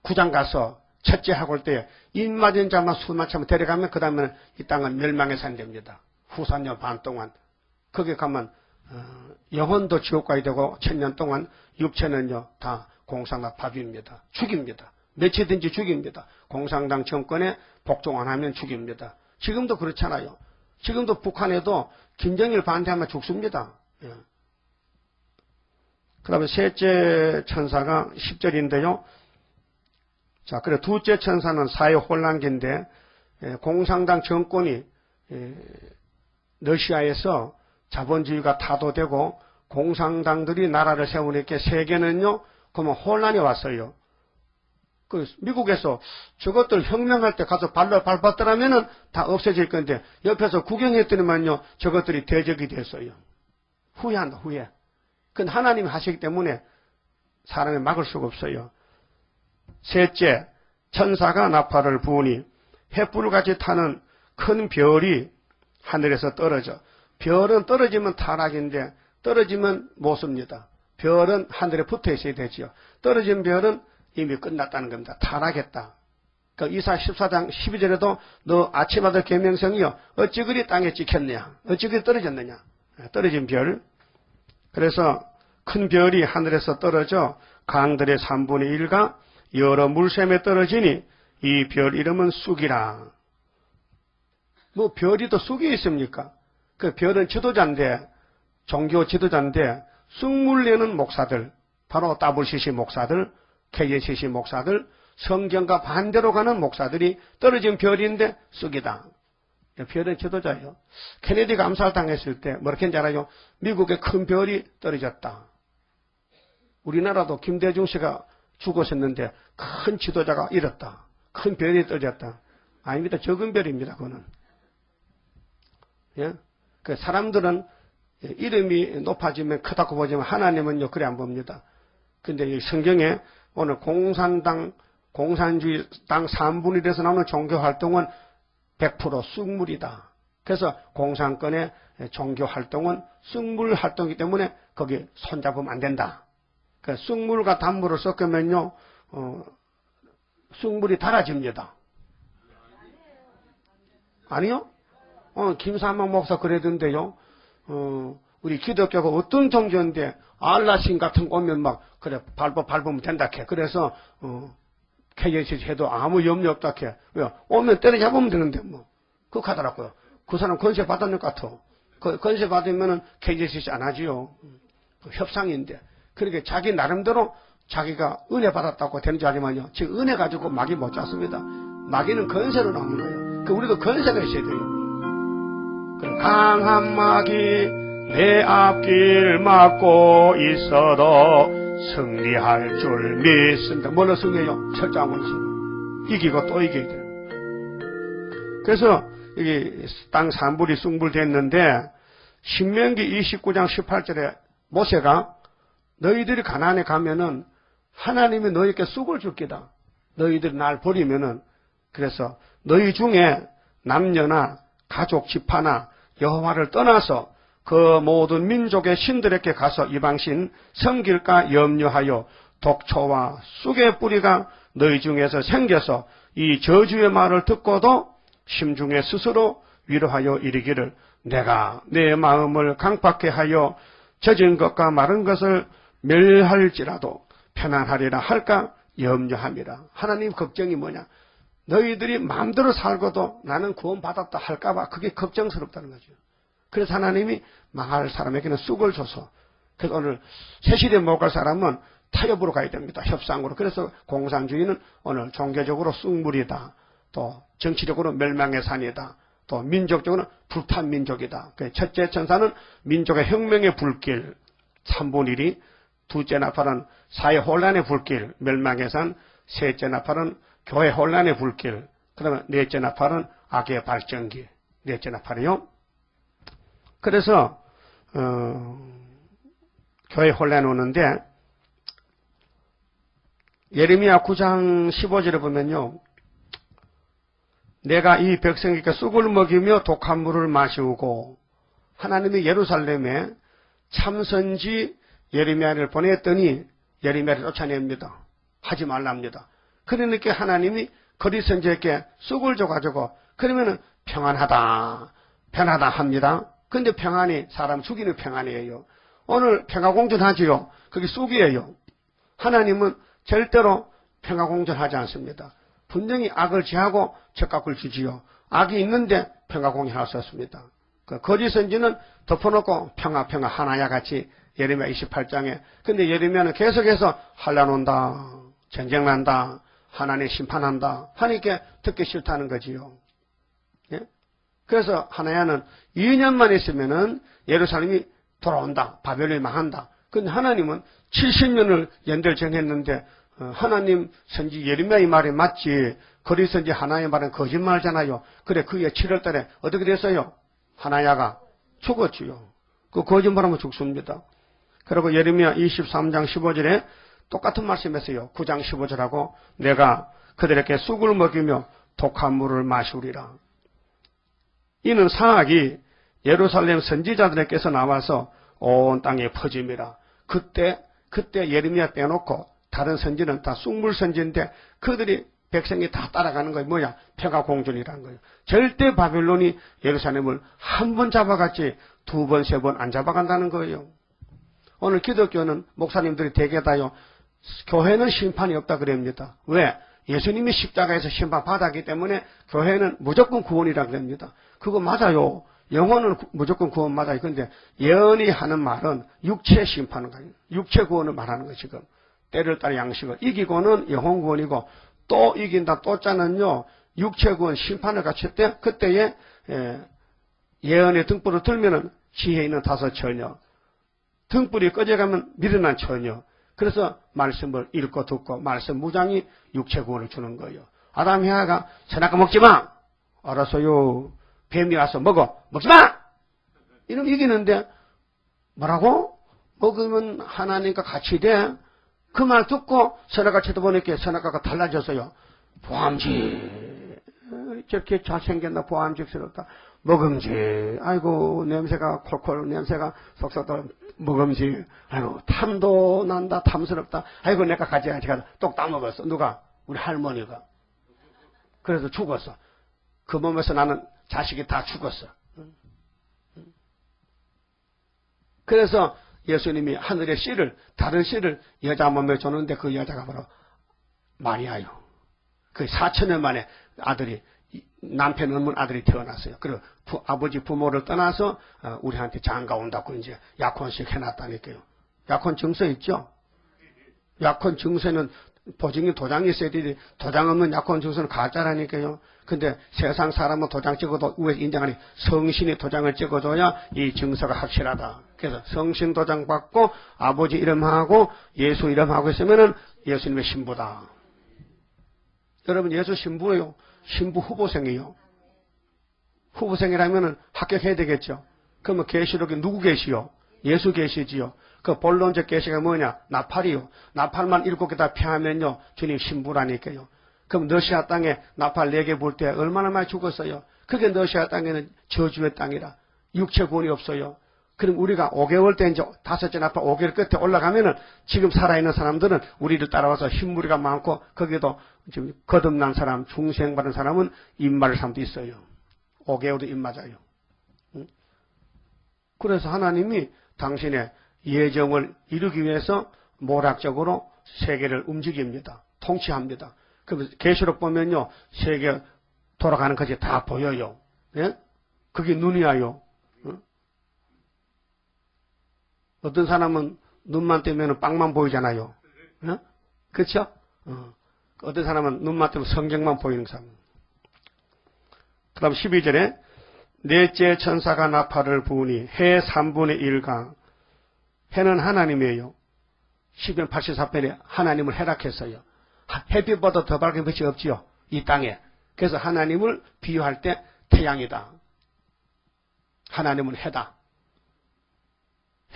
구장 가서 첫째 하고 올 때 입 맞은 자만 수만 차면 데려가면 그 다음에는 이 땅은 멸망의 산이 됩니다. 후산년 반 동안. 거기 가면 영혼도 지옥 가야 되고 1000년 동안 육체는요 다 공산당 밥입니다. 죽입니다. 며칠든지 죽입니다. 공산당 정권에 복종 안 하면 죽입니다. 지금도 그렇잖아요. 지금도 북한에도 김정일 반대하면 죽습니다. 예. 그 다음에 셋째 천사가 10절인데요. 자, 그래 둘째 천사는 사회 혼란기인데, 공산당 정권이 러시아에서 자본주의가 타도되고 공산당들이 나라를 세우니까 세계는요, 그러면 혼란이 왔어요. 그 미국에서 저것들 혁명할 때 가서 발로 밟았더라면은 다 없어질 건데 옆에서 구경했더니만요, 저것들이 대적이 됐어요. 후회한다, 후회. 그건 하나님이 하시기 때문에 사람이 막을 수가 없어요. 셋째, 천사가 나팔을 부으니 횃불같이 타는 큰 별이 하늘에서 떨어져. 별은 떨어지면 타락인데 떨어지면 못 씁니다. 별은 하늘에 붙어 있어야 되지요. 떨어진 별은 이미 끝났다는 겁니다. 타락했다. 그 이사 14장 12절에도 너 아침마다 계명성이여 어찌 그리 땅에 찍혔느냐, 어찌 그리 떨어졌느냐. 떨어진 별. 그래서 큰 별이 하늘에서 떨어져 강들의 3분의 1가 여러 물샘에 떨어지니 이 별 이름은 쑥이라. 뭐 별이 또 쑥이 있습니까? 그 별은 지도자인데, 종교 지도자인데 쑥물 내는 목사들, 바로 WCC 목사들, KCC 목사들, 성경과 반대로 가는 목사들이 떨어진 별인데 쑥이다. 별은 지도자예요. 케네디가 암살당했을 때 뭐렇게 했는지 알아요? 미국의 큰 별이 떨어졌다. 우리나라도 김대중 씨가 죽었었는데 큰 지도자가 잃었다. 큰 별이 떨어졌다. 아닙니다. 적은 별입니다. 그거는. 예? 그 사람들은 이름이 높아지면 크다고 보지만 하나님은요 그래 안 봅니다. 근데 이 성경에 오늘 공산당, 공산주의 당 3분의 1에서 나오는 종교활동은 100% 쑥물이다. 그래서 공산권의 종교활동은 쑥물 활동이기 때문에 거기 손잡으면 안 된다. 그 쑥물과 단물을 섞으면요, 쑥물이 달아집니다. 아니요? 김삼학 목사 그러던데요. 우리 기독교가 어떤 종교인데 알라신 같은 거 오면 막 그래 밟으면 된다 캐. 그래서 KJC 해도 아무 염려 없다 캐. 왜? 오면 때려잡으면 되는데 뭐. 그거 하더라고요. 그 사람 권세 받았는 것 같아. 권세 받으면은 KJC 안 하지요. 협상인데. 그러니까 자기 나름대로 자기가 은혜 받았다고 되는 줄 알지만요. 지금 은혜 가지고 마귀 못 잡습니다. 마귀는 권세로 나오는 거예요. 그 우리도 권세가 있어야 돼요. 강한 마귀 내 앞길 막고 있어도 승리할 줄 믿습니다. 뭘로 승리해요? 철저한 원수. 이기고 또 이겨야 돼요. 그래서 이게 땅 산불이 숭불됐는데 신명기 29장 18절에 모세가 너희들이 가나안에 가면은 하나님이 너희에게 쑥을 줄 기다. 너희들이 날 버리면은 그래서 너희 중에 남녀나 가족 지파나 여호와를 떠나서 그 모든 민족의 신들에게 가서 이방신 섬길까 염려하여 독초와 쑥의 뿌리가 너희 중에서 생겨서 이 저주의 말을 듣고도 심중에 스스로 위로하여 이르기를 내가 내 마음을 강팍해 하여 젖은 것과 마른 것을 멸할지라도 편안하리라 할까 염려함이라. 하나님 걱정이 뭐냐? 너희들이 마음대로 살고도 나는 구원받았다 할까봐 그게 걱정스럽다는 거죠. 그래서 하나님이 망할 사람에게는 쑥을 줘서 그래서 오늘 새시대에 못 갈 사람은 타협으로 가야 됩니다. 협상으로. 그래서 공산주의는 오늘 종교적으로 쑥물이다. 또 정치적으로 멸망의 산이다. 또 민족적으로는 불탄 민족이다. 첫째 천사는 민족의 혁명의 불길 3분의 1이 둘째 나팔은 사회 혼란의 불길 멸망의 산 셋째 나팔은 교회 혼란의 불길 그 다음에 넷째 나팔은 악의 발전기 넷째 나팔이요. 그래서 교회 혼란이 오는데 예레미야 9장 15절에 보면요. 내가 이 백성에게 쑥을 먹이며 독한 물을 마시우고 하나님이 예루살렘에 참선지 예레미야를 보냈더니 예레미야를 쫓아냅니다. 하지 말랍니다. 그러니까 하나님이 거리 선지에게 쑥을 줘가지고 그러면은 평안하다, 편하다 합니다. 근데 평안이 사람 죽이는 평안이에요. 오늘 평화공존하지요. 그게 쑥이에요. 하나님은 절대로 평화공존하지 않습니다. 분명히 악을 제하고 적각을 주지요. 악이 있는데 평화공존할 수 없습니다. 그 거짓 선지는 덮어놓고 평화 하나야 같이 예레미야 28장에 근데 예레미야는 계속해서 환난 온다, 전쟁 난다, 하나님 심판한다 하니까 듣기 싫다는 거지요. 예? 그래서 하나야는 2년만 있으면은 예루살렘이 돌아온다, 바벨론이 망한다. 근데 하나님은 70년을 연대를 정했는데 하나님 선지 예레미야의 말이 맞지 거리 선지 하나야의 말은 거짓말이잖아요. 그래 그게 7월 달에 어떻게 됐어요? 하나야가 죽었지요. 그 거짓말하면 죽습니다. 그리고 예레미야 23장 15절에 똑같은 말씀했어요. 9장 15절하고 내가 그들에게 쑥을 먹이며 독한 물을 마시우리라. 이는 사악이 예루살렘 선지자들에게서 나와서 온 땅에 퍼짐이라. 그때 예레미야 빼놓고 다른 선지는 다 쑥물 선지인데 그들이 백성이 다 따라가는 거예요. 뭐야? 평화공존이라는 거예요. 절대 바벨론이 예루살렘을 한 번 잡아갔지 두 번, 세 번 안 잡아간다는 거예요. 오늘 기독교는 목사님들이 대개다요. 교회는 심판이 없다 그럽니다. 왜? 예수님이 십자가에서 심판받았기 때문에 교회는 무조건 구원이라 그럽니다. 그거 맞아요. 영혼은 무조건 구원 맞아요. 그런데 예언이 하는 말은 육체 심판을 가요. 육체 구원을 말하는 거예요. 지금. 때를 따라 양식을 이기고는 영혼 구원이고 또 이긴다 또 짜는요. 육체 구원 심판을 갖출 때 그때에 예언의 등불을 들면은 지혜 있는 다섯 처녀 등불이 꺼져가면 미련한 처녀 그래서 말씀을 읽고 듣고 말씀 무장이 육체 구원을 주는 거예요. 아담 해아가 선악과 먹지마 알았어요. 뱀이 와서 먹지마 이러면 이기는데 뭐라고? 먹으면 하나님과 같이 돼. 그 말 듣고 선악과 쳐다보니까 선악과가 달라졌어요. 보암직 저렇게 잘생겼나 보암직스럽다. 먹음직 아이고 냄새가 콜콜 냄새가 속속도 먹음직 아이고 탐도 난다 탐스럽다. 아이고 내가 가져야지 똑 따먹었어. 누가? 우리 할머니가. 그래서 죽었어. 그 몸에서 나는 자식이 다 죽었어. 그래서 예수님이 하늘의 씨를, 다른 씨를 여자 몸에 줬는데 그 여자가 바로 마리아요. 그 4천년 만에 아들이, 남편 없는 아들이 태어났어요. 그리고 아버지 부모를 떠나서 우리한테 장가 온다고 이제 약혼식 해놨다니까요. 약혼 증서 있죠? 약혼 증서는 보증인 도장이 있어야 되지, 도장 없는 약혼 증서는 가짜라니까요. 근데 세상 사람은 도장 찍어도 위에 인정하니 성신이 도장을 찍어줘야 이 증서가 확실하다. 그래서 성신 도장 받고 아버지 이름하고 예수 이름하고 있으면은 예수님의 신부다. 여러분, 예수 신부예요. 신부 후보생이에요. 후보생이라면은 합격해야 되겠죠. 그러면 계시록에 누구 계시요? 예수 계시지요. 그 본론적 계시가 뭐냐? 나팔이요. 나팔만 7개 다 피하면요, 주님 신부라니까요. 그럼 러시아 땅에 나팔 4개 불 때 얼마나 많이 죽었어요? 그게 러시아 땅에는 저주의 땅이라 육체권이 없어요. 그럼 우리가 5개월 때 이제 5째 나팔 5개월 끝에 올라가면은 지금 살아있는 사람들은 우리를 따라와서 흰무리가 많고 거기에도 지금 거듭난 사람, 중생받은 사람은 입맞을 사람도 있어요. 5개월도 입맞아요. 그래서 하나님이 당신의 예정을 이루기 위해서 모략적으로 세계를 움직입니다. 통치합니다. 그럼 계시록 보면요, 세계 돌아가는 것이 다 보여요. 예? 그게 눈이야요. 어떤 사람은 눈만 뜨면 빵만 보이잖아요. 예? 그렇죠? 어떤 사람은 눈만 뜨면 성경만 보이는 사람. 그 다음 12절에 넷째 천사가 나팔을 부으니 해 3분의 1가, 해는 하나님이에요. 시편 84편에 하나님을 해락했어요. 햇빛보다 더 밝은 빛이 없지요, 이 땅에. 그래서 하나님을 비유할 때 태양이다. 하나님은 해다.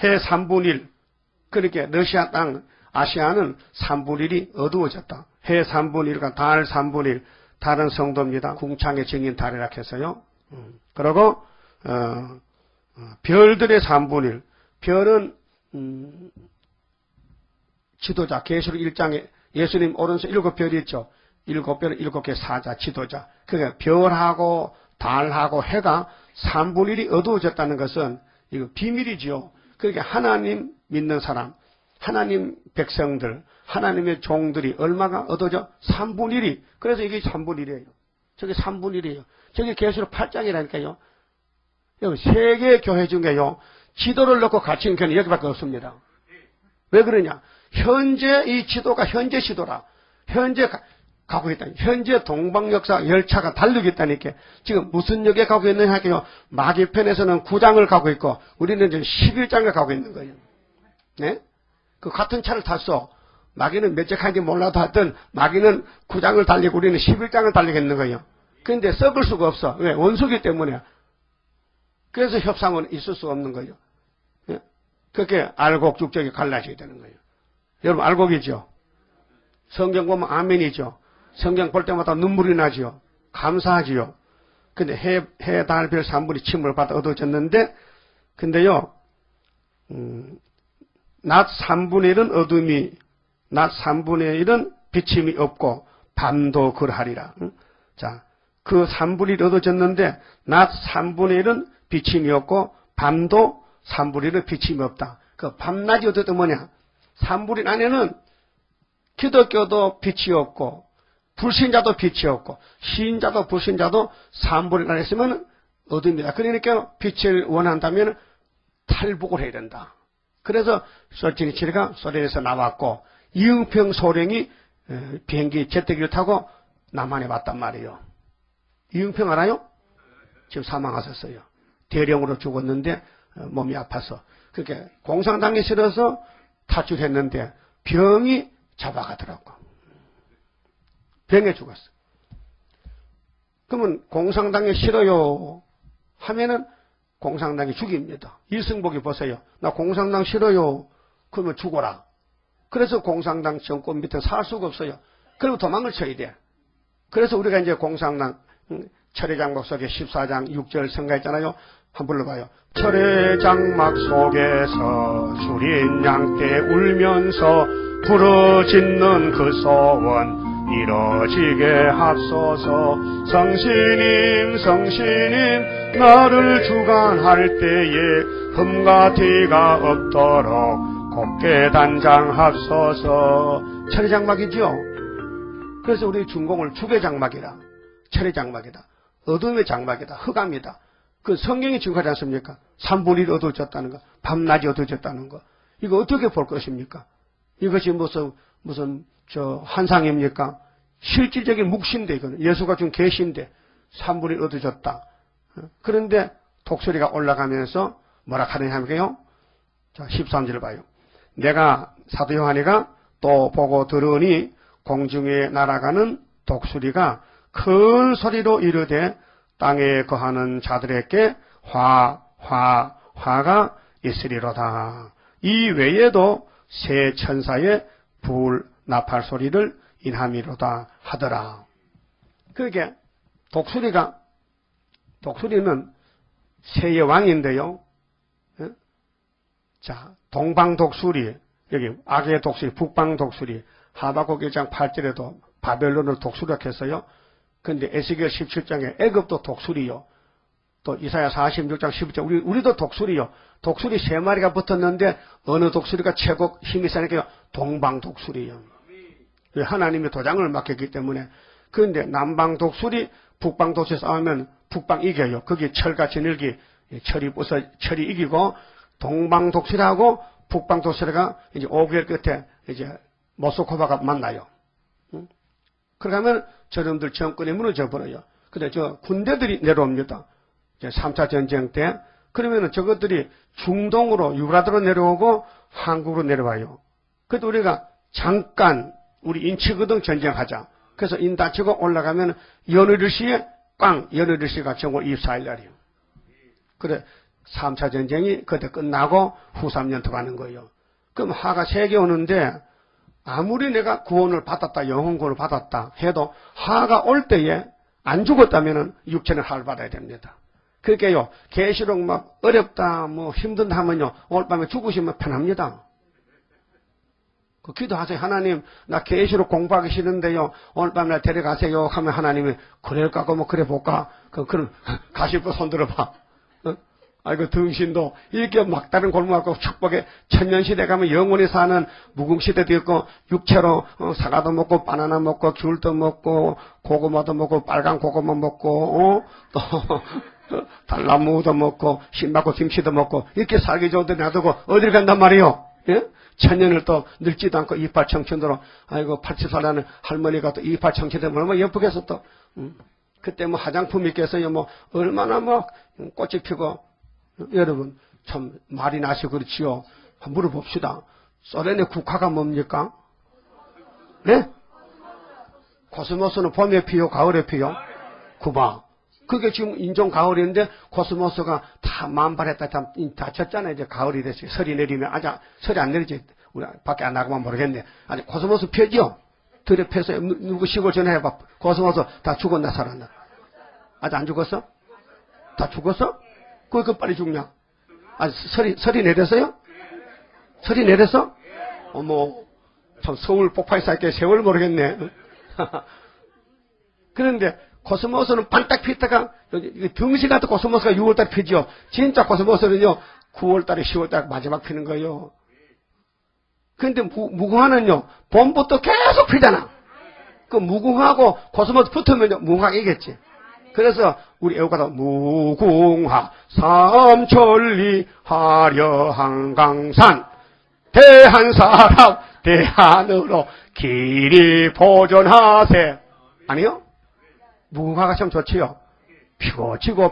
해 3분의 1. 그렇게 러시아 땅, 아시아는 3분의 1이 어두워졌다. 해 3분의 1과 달 3분의 1. 달은 성도입니다. 궁창의 증인 달이라 했어요. 그리고 별들의 3분의 1. 별은 지도자. 계시록 1장에 예수님 오른손 7별이 있죠. 7별은 7개 사자, 지도자. 그러니까 별하고 달하고 해가 3분의 1이 어두워졌다는 것은 이거 비밀이지요. 그러니까 하나님 믿는 사람, 하나님 백성들, 하나님의 종들이 얼마가 어두워져? 3분의 1이. 그래서 이게 3분의 1이에요. 저게 3분의 1이에요. 저게 계시록 8장이라니까요. 여기 세계 교회 중에요, 지도를 놓고 같이 있는 교회는 여기밖에 없습니다. 왜 그러냐? 현재 이 지도가 현재 지도라. 현재 가고 있다. 현재 동방역사 열차가 달리고 있다니까. 지금 무슨 역에 가고 있느냐 할게요. 마귀편에서는 9장을 가고 있고 우리는 지금 11장을 가고 있는 거예요. 네? 그 같은 차를 탔어. 마귀는 몇 째 칸인지 몰라도 하여튼 마귀는 9장을 달리고 우리는 11장을 달리고 있는 거예요. 그런데 썩을 수가 없어. 왜? 원수기 때문에. 그래서 협상은 있을 수 없는 거예요. 네? 그렇게 알곡죽적이 갈라져야 되는 거예요. 여러분 알곡이죠? 성경 보면 아멘이죠? 성경 볼 때마다 눈물이 나지요? 감사하지요? 근데 해, 달, 별 3분이 침을 받아 어두워졌는데, 근데요, 낮 3분의 1은 어둠이, 낮 3분의 1은 비침이 없고, 밤도 그러하리라. 자, 그 3분의 1이 어두워졌는데, 낮 3분의 1은 비침이 없고, 밤도 3분의 1은 비침이 없다. 그 밤낮이 어떻게 뭐냐? 3분의 1 안에는 기독교도 빛이 없고, 불신자도 빛이 없고, 신자도 불신자도 3분의 1 안에 있으면 어둠이다. 그러니까 빛을 원한다면 탈북을 해야 된다. 그래서 솔직히가 소련에서 나왔고, 이응평 소령이 비행기 제트기를 타고 남한에 왔단 말이에요. 이응평 알아요? 지금 사망하셨어요. 대령으로 죽었는데 몸이 아파서. 그렇게 공산당이 싫어서 탈출했는데 병이 잡아가더라고. 병에 죽었어. 그러면 공산당이 싫어요 하면은 공산당이 죽입니다. 이승복이 보세요. 나 공산당 싫어요. 그러면 죽어라. 그래서 공산당 정권 밑에 살 수가 없어요. 그리고 도망을 쳐야 돼. 그래서 우리가 이제 공산당 철회장막 속에 14장 6절 성가했잖아요. 한번 불러봐요. 철회장막 속에서 주린 양떼 울면서 부르짖는 그 소원 이뤄지게 하소서. 성신님 성신님 나를 주관할 때에 흠과 티가 없도록 곱게 단장합소서. 철의장막이죠. 그래서 우리 중공을 죽의 장막이라, 철의장막이다, 어둠의 장막이다, 흑암이다. 그 성경이 증거하지 않습니까? 3분의 1 어두워졌다는 거, 밤낮이 어두워졌다는 거. 이거 어떻게 볼 것입니까? 이것이 무슨 환상입니까? 실질적인 묵시인데, 이거는 예수가 준 계시인데 3분의 1 어두워졌다. 그런데 독수리가 올라가면서 뭐라 하느냐 하면요. 자, 13절 봐요. 내가 사도 요한이가 또 보고 들으니 공중에 날아가는 독수리가 큰 소리로 이르되 땅에 거하는 자들에게 화가 있으리로다. 이 외에도 새 천사의 불 나팔 소리를 인함이로다 하더라. 그러게 독수리는 새의 왕인데요. 자, 동방 독수리, 여기 악의 독수리, 북방 독수리, 하박국 1장 8절에도 바벨론을 독수리라 했어요. 근데 에스겔 17장에 애굽도 독수리요. 또 이사야 46장 12절 우리도 독수리요. 독수리 3마리가 붙었는데 어느 독수리가 최고 힘이 세니까 동방 독수리요. 하나님이 도장을 맡겼기 때문에. 그런데 남방 독수리, 북방 독수리 싸우면 북방 이겨요. 거기 철같이 늘기 철이 이기고, 동방 독수리하고 북방 독수리가 이제 5개월 끝에 이제 모스코바가 만나요. 그러면 저놈들 정권이 무너져 버려요. 근데 저 군대들이 내려옵니다. 이제 3차 전쟁 때. 그러면은 저것들이 중동으로 유라드로 내려오고 한국으로 내려와요. 그래도 우리가 잠깐 우리 인치거등 전쟁하자. 그래서 인 다치고 올라가면 연의일시에 연의일시가 정월 24일 날이요. 그래 3차 전쟁이 그때 끝나고 후 3년 더 가는 거예요. 그럼 하가 3개 오는데 아무리 내가 구원을 받았다, 영혼 구원을 받았다 해도 하가 올 때에 안 죽었다면은 육체는 하를 받아야 됩니다. 그러니까요, 계시록 막 어렵다, 뭐 힘든다 하면요, 오늘 밤에 죽으시면 편합니다. 그 기도하세요. 하나님, 나 계시록 공부하기 싫은데요, 오늘 밤에 나 데려가세요 하면 하나님이 그럴까, 뭐 그래 볼까? 그럼 가실 거 손 들어봐. 아이고, 등신도 이렇게 막다른 골목하고 축복에 천년시대 가면 영원히 사는 무궁시대도 있고, 육체로 사과도 먹고 바나나 먹고 귤도 먹고 고구마도 먹고 빨간 고구마 먹고 또 달나무도 먹고 신박고 김치도 먹고 이렇게 살기 좋은데 놔두고 어딜 간단 말이에요. 예? 천년을 또 늙지도 않고 이빨 청춘으로, 아이고 80살라는 할머니가 또 이빨 청춘되면 얼마나 예쁘겠어 또. 그때 뭐 화장품 있겠어요. 뭐 얼마나 뭐 꽃이 피고. 여러분, 참, 말이 나서 그렇지요. 한번 물어봅시다. 소련의 국화가 뭡니까? 네? 코스모스는 봄에 피요, 가을에 피요? 구마. 그게 지금 인종 가을인데, 코스모스가 다 만발했다, 다 쳤잖아요. 이제 가을이 됐어요. 설이 내리면, 설이 안 내리지. 우리 밖에 안 나가면 모르겠네. 아직 코스모스 펴지요? 들에 펴서, 누구 시골 전화해봐. 코스모스 다 죽었나, 살았나? 아직 안 죽었어? 다 죽었어? 그 빨리 죽냐? 설이 내렸어요? 설이 내렸어? 어머, 참 서울 폭파에 살게 세월 모르겠네. 그런데 코스모스는 반딱 피다가 등시 같은 코스모스가 6월달에 피죠. 진짜 코스모스는요 9월달에 10월달 마지막 피는 거예요. 그런데 무궁화는요 봄부터 계속 피잖아. 그 무궁화하고 코스모스 붙으면 무궁화가 이겠지. 그래서 우리 애국가도 무궁화 삼천리 화려한강산 대한사람 대한으로 길이 보존하세. 아니요? 무궁화가 참 좋지요. 피고 지고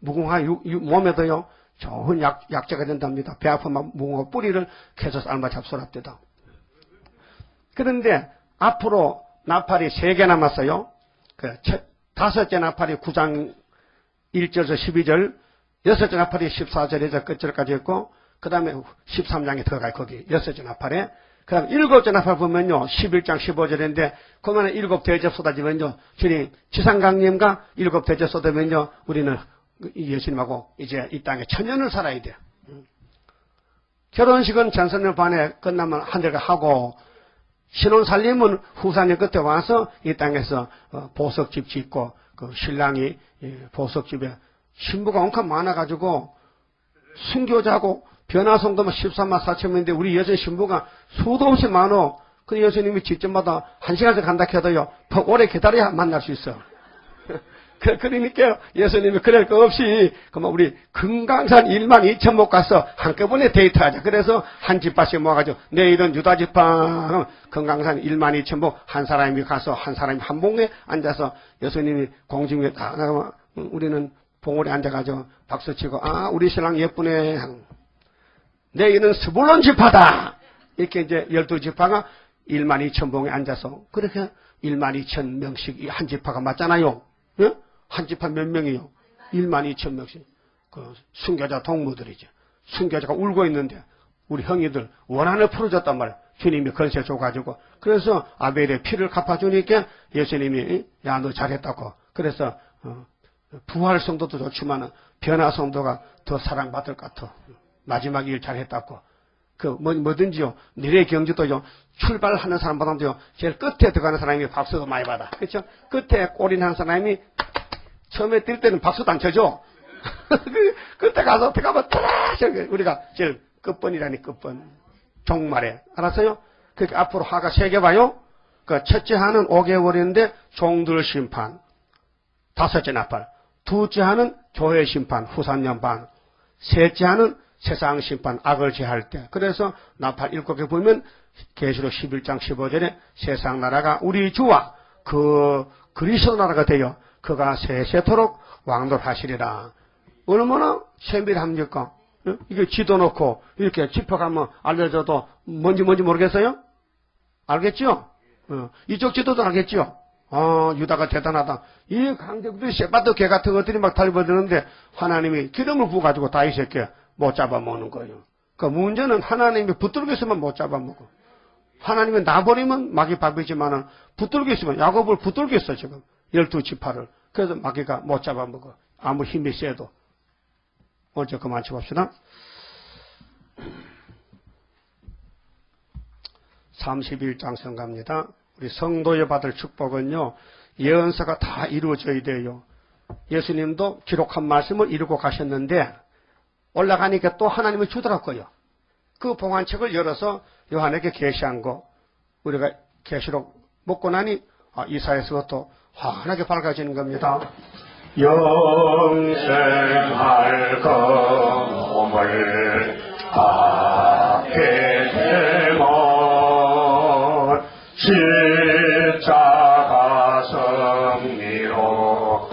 무궁화 몸에도요 좋은 약재가 된답니다. 배 아프면 무궁화 뿌리를 캐서 삶아 잡수랍니다. 그런데 앞으로 나팔이 3개 남았어요. 그 5째 나팔이 9장 1절에서 12절, 6째 나팔이 14절에서 끝절까지 있고, 그 다음에 13장에 들어가요. 거기 6째 나팔에. 그 다음에 7째 나팔 보면요 11장 15절인데 그러면 7 대접 쏟아지면요 주님 지상강림과 7 대접 쏟아지면요 우리는 예수님하고 이제 이 땅에 천년을 살아야 돼요. 결혼식은 전선년 반에 끝나면 한 달가 하고, 신혼살림은 후사님 끝에 와서 이 땅에서 보석집 짓고, 그 신랑이 보석집에 신부가 온갖 많아가지고 순교자고 변화성도만 13만 4천 명인데 우리 여성 신부가 수도 없이 많어. 그 예수님이 직전마다 1시간씩 간다 해도요, 더 오래 기다려야 만날 수 있어. 그러니까 예수님이 그럴 거 없이 그만 우리 금강산 1만 2천 목 가서 한꺼번에 데이트하자. 그래서 한 집밥씩 모아가지고 내일은 유다 집밥, 금강산 1만 2천 목 한 사람이 가서 한 사람이 한 봉에 앉아서 예수님이 공중에 다 나가면 우리는 봉우리 앉아가지고 박수치고 우리 신랑 예쁘네. 내일은 스불론 지파다. 이렇게 이제 12지파가 1만 2천 봉에 앉아서 그렇게 1만 2천 명씩 한 지파가 맞잖아요. 예? 한 지파 몇 명이요? 1만 2천 명씩. 그 순교자 동무들이죠. 순교자가 울고 있는데 우리 형이들 원한을 풀어줬단 말이에요. 주님이 건세 줘가지고. 그래서 아벨의 피를 갚아주니까 예수님이 야 너 잘했다고. 그래서 부활 성도도 좋지만 변화 성도가 더 사랑받을 것 같아. 마지막 일 잘했다고. 뭐든지요. 미래 경주도요. 출발하는 사람보다도요. 제일 끝에 들어가는 사람이 박수도 많이 받아. 그렇죠? 끝에 올인한 사람이 처음에 뛸 때는 박수도 안 쳐줘. 그때 가서 들어가면 따라 우리가 제일 끝번이라니 끝번. 종말에. 알았어요? 그러니까 앞으로 하가 3개 봐요. 그 첫째 하는 5개월인데 종들 심판. 5째 나팔. 둘째 하는 교회 심판. 후산년 반. 셋째 하는 세상 심판, 악을 제할 때. 그래서 나팔 7개 보면 계시록 11장 15절에 세상 나라가 우리 주와 그 그리스도 나라가 되어 그가 세세토록 왕노하시리라. 얼마나 세밀합니까? 이게 지도 놓고 이렇게 짚어가면 알려줘도 뭔지 모르겠어요? 알겠죠? 이쪽 지도도 알겠죠? 유다가 대단하다. 이 강대국들이 쇠바도 개 같은 것들이 막 달려드는데 하나님이 기름을 부어가지고 다윗에게 못 잡아먹는 거예요. 그 문제는 하나님이 붙들고 있으면 못 잡아먹어. 하나님이 놔버리면 마귀 밥이지만은 붙들고 있으면 야곱을 붙들고 있어 지금 12지파를. 그래서 마귀가 못 잡아먹어. 아무 힘이 세도. 오늘 그만 쳐봅시다. 31장 성갑니다. 우리 성도에 받을 축복은요. 예언서가 다 이루어져야 돼요. 예수님도 기록한 말씀을 이루고 가셨는데 올라가니까 또 하나님이 주더라고요. 그 봉안책을 열어서 요한에게 계시한 거 우리가 계시록 먹고 나니 이사야서부터 환하게 밝아지는 겁니다. 영생할 검을 받게 되면 십자가 승리로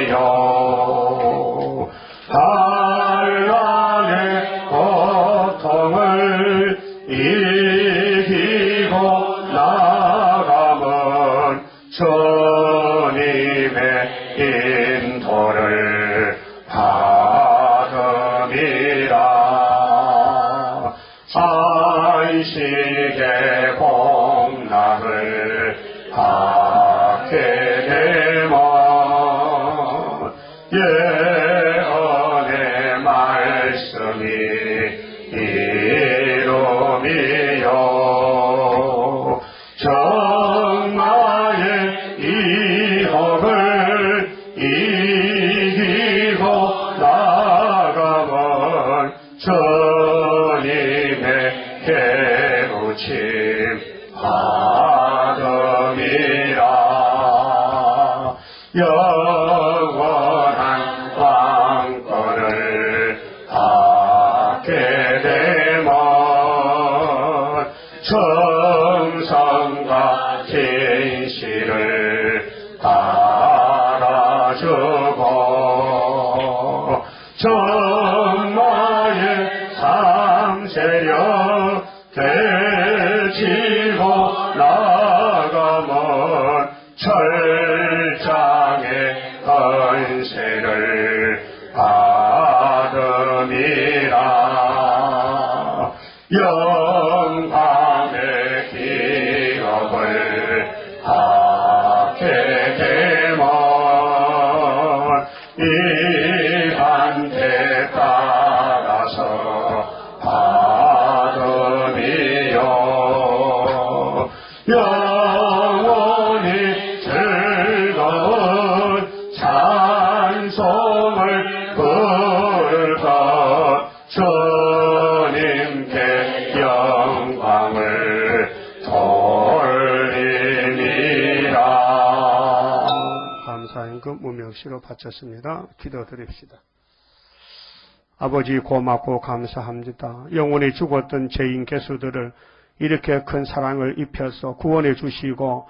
이루미요 한란의 고통을 이기고 나가면 주님의 인도를 받음이라. 안식의 복락을 받게 되면 예언의 말씀이 이루미요 정마의 위협을 이기고 나가면 주님의 깨우침 받음이라. 영원한 왕권을 받게 되면 정성과 진실을 따라주고 정마의 삼세력 되치고 나가면 철장의 건세를 받음이라. 영광의 기업을 받게 되면 이한테 따라서 받음이요 영원히 헌금 무명시로 바쳤습니다. 기도드립시다. 아버지 고맙고 감사합니다. 영원히 죽었던 죄인 개수들을 이렇게 큰 사랑을 입혀서 구원해 주시고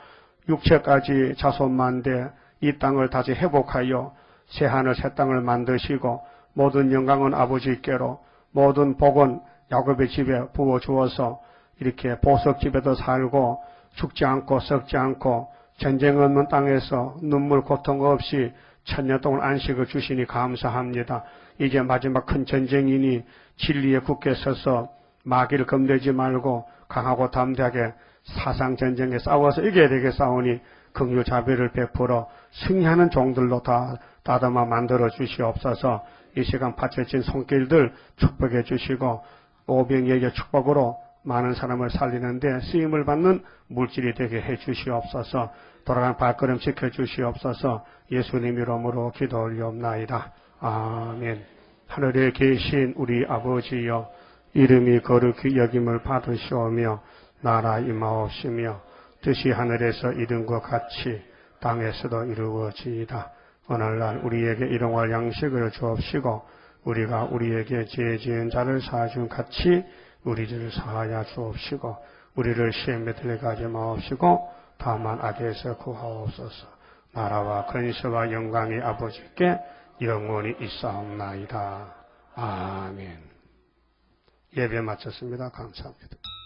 육체까지 자손만대 이 땅을 다시 회복하여 새하늘 새 땅을 만드시고 모든 영광은 아버지께로 모든 복은 야곱의 집에 부어주어서 이렇게 보석집에도 살고 죽지 않고 썩지 않고 전쟁 없는 땅에서 눈물 고통 없이 천년 동안 안식을 주시니 감사합니다. 이제 마지막 큰 전쟁이니 진리에 굳게 서서 마귀를 겁내지 말고 강하고 담대하게 사상 전쟁에 싸워서 이겨야 되게 싸우니 긍휼 자비를 베풀어 승리하는 종들로 다 다듬어 만들어 주시옵소서. 이 시간 바쳐진 손길들 축복해 주시고 오병이의 축복으로 많은 사람을 살리는데 쓰임을 받는 물질이 되게 해 주시옵소서. 돌아간 발걸음 지켜 주시옵소서. 예수님 이름으로 기도 올리옵나이다. 아멘. 하늘에 계신 우리 아버지여, 이름이 거룩히 여김을 받으시오며 나라 임하옵시며 뜻이 하늘에서 이룬 것 같이 땅에서도 이루어지이다. 오늘날 우리에게 일용할 양식을 주옵시고 우리가 우리에게 죄 지은 자를 사하준 같이 우리를 사하여 주옵시고 우리를 시험에 들게 하지 마옵시고 다만 악에서 구하옵소서. 나라와 근세와 영광이 아버지께 영원히 있사옵나이다. 아멘. 예배 마쳤습니다. 감사합니다.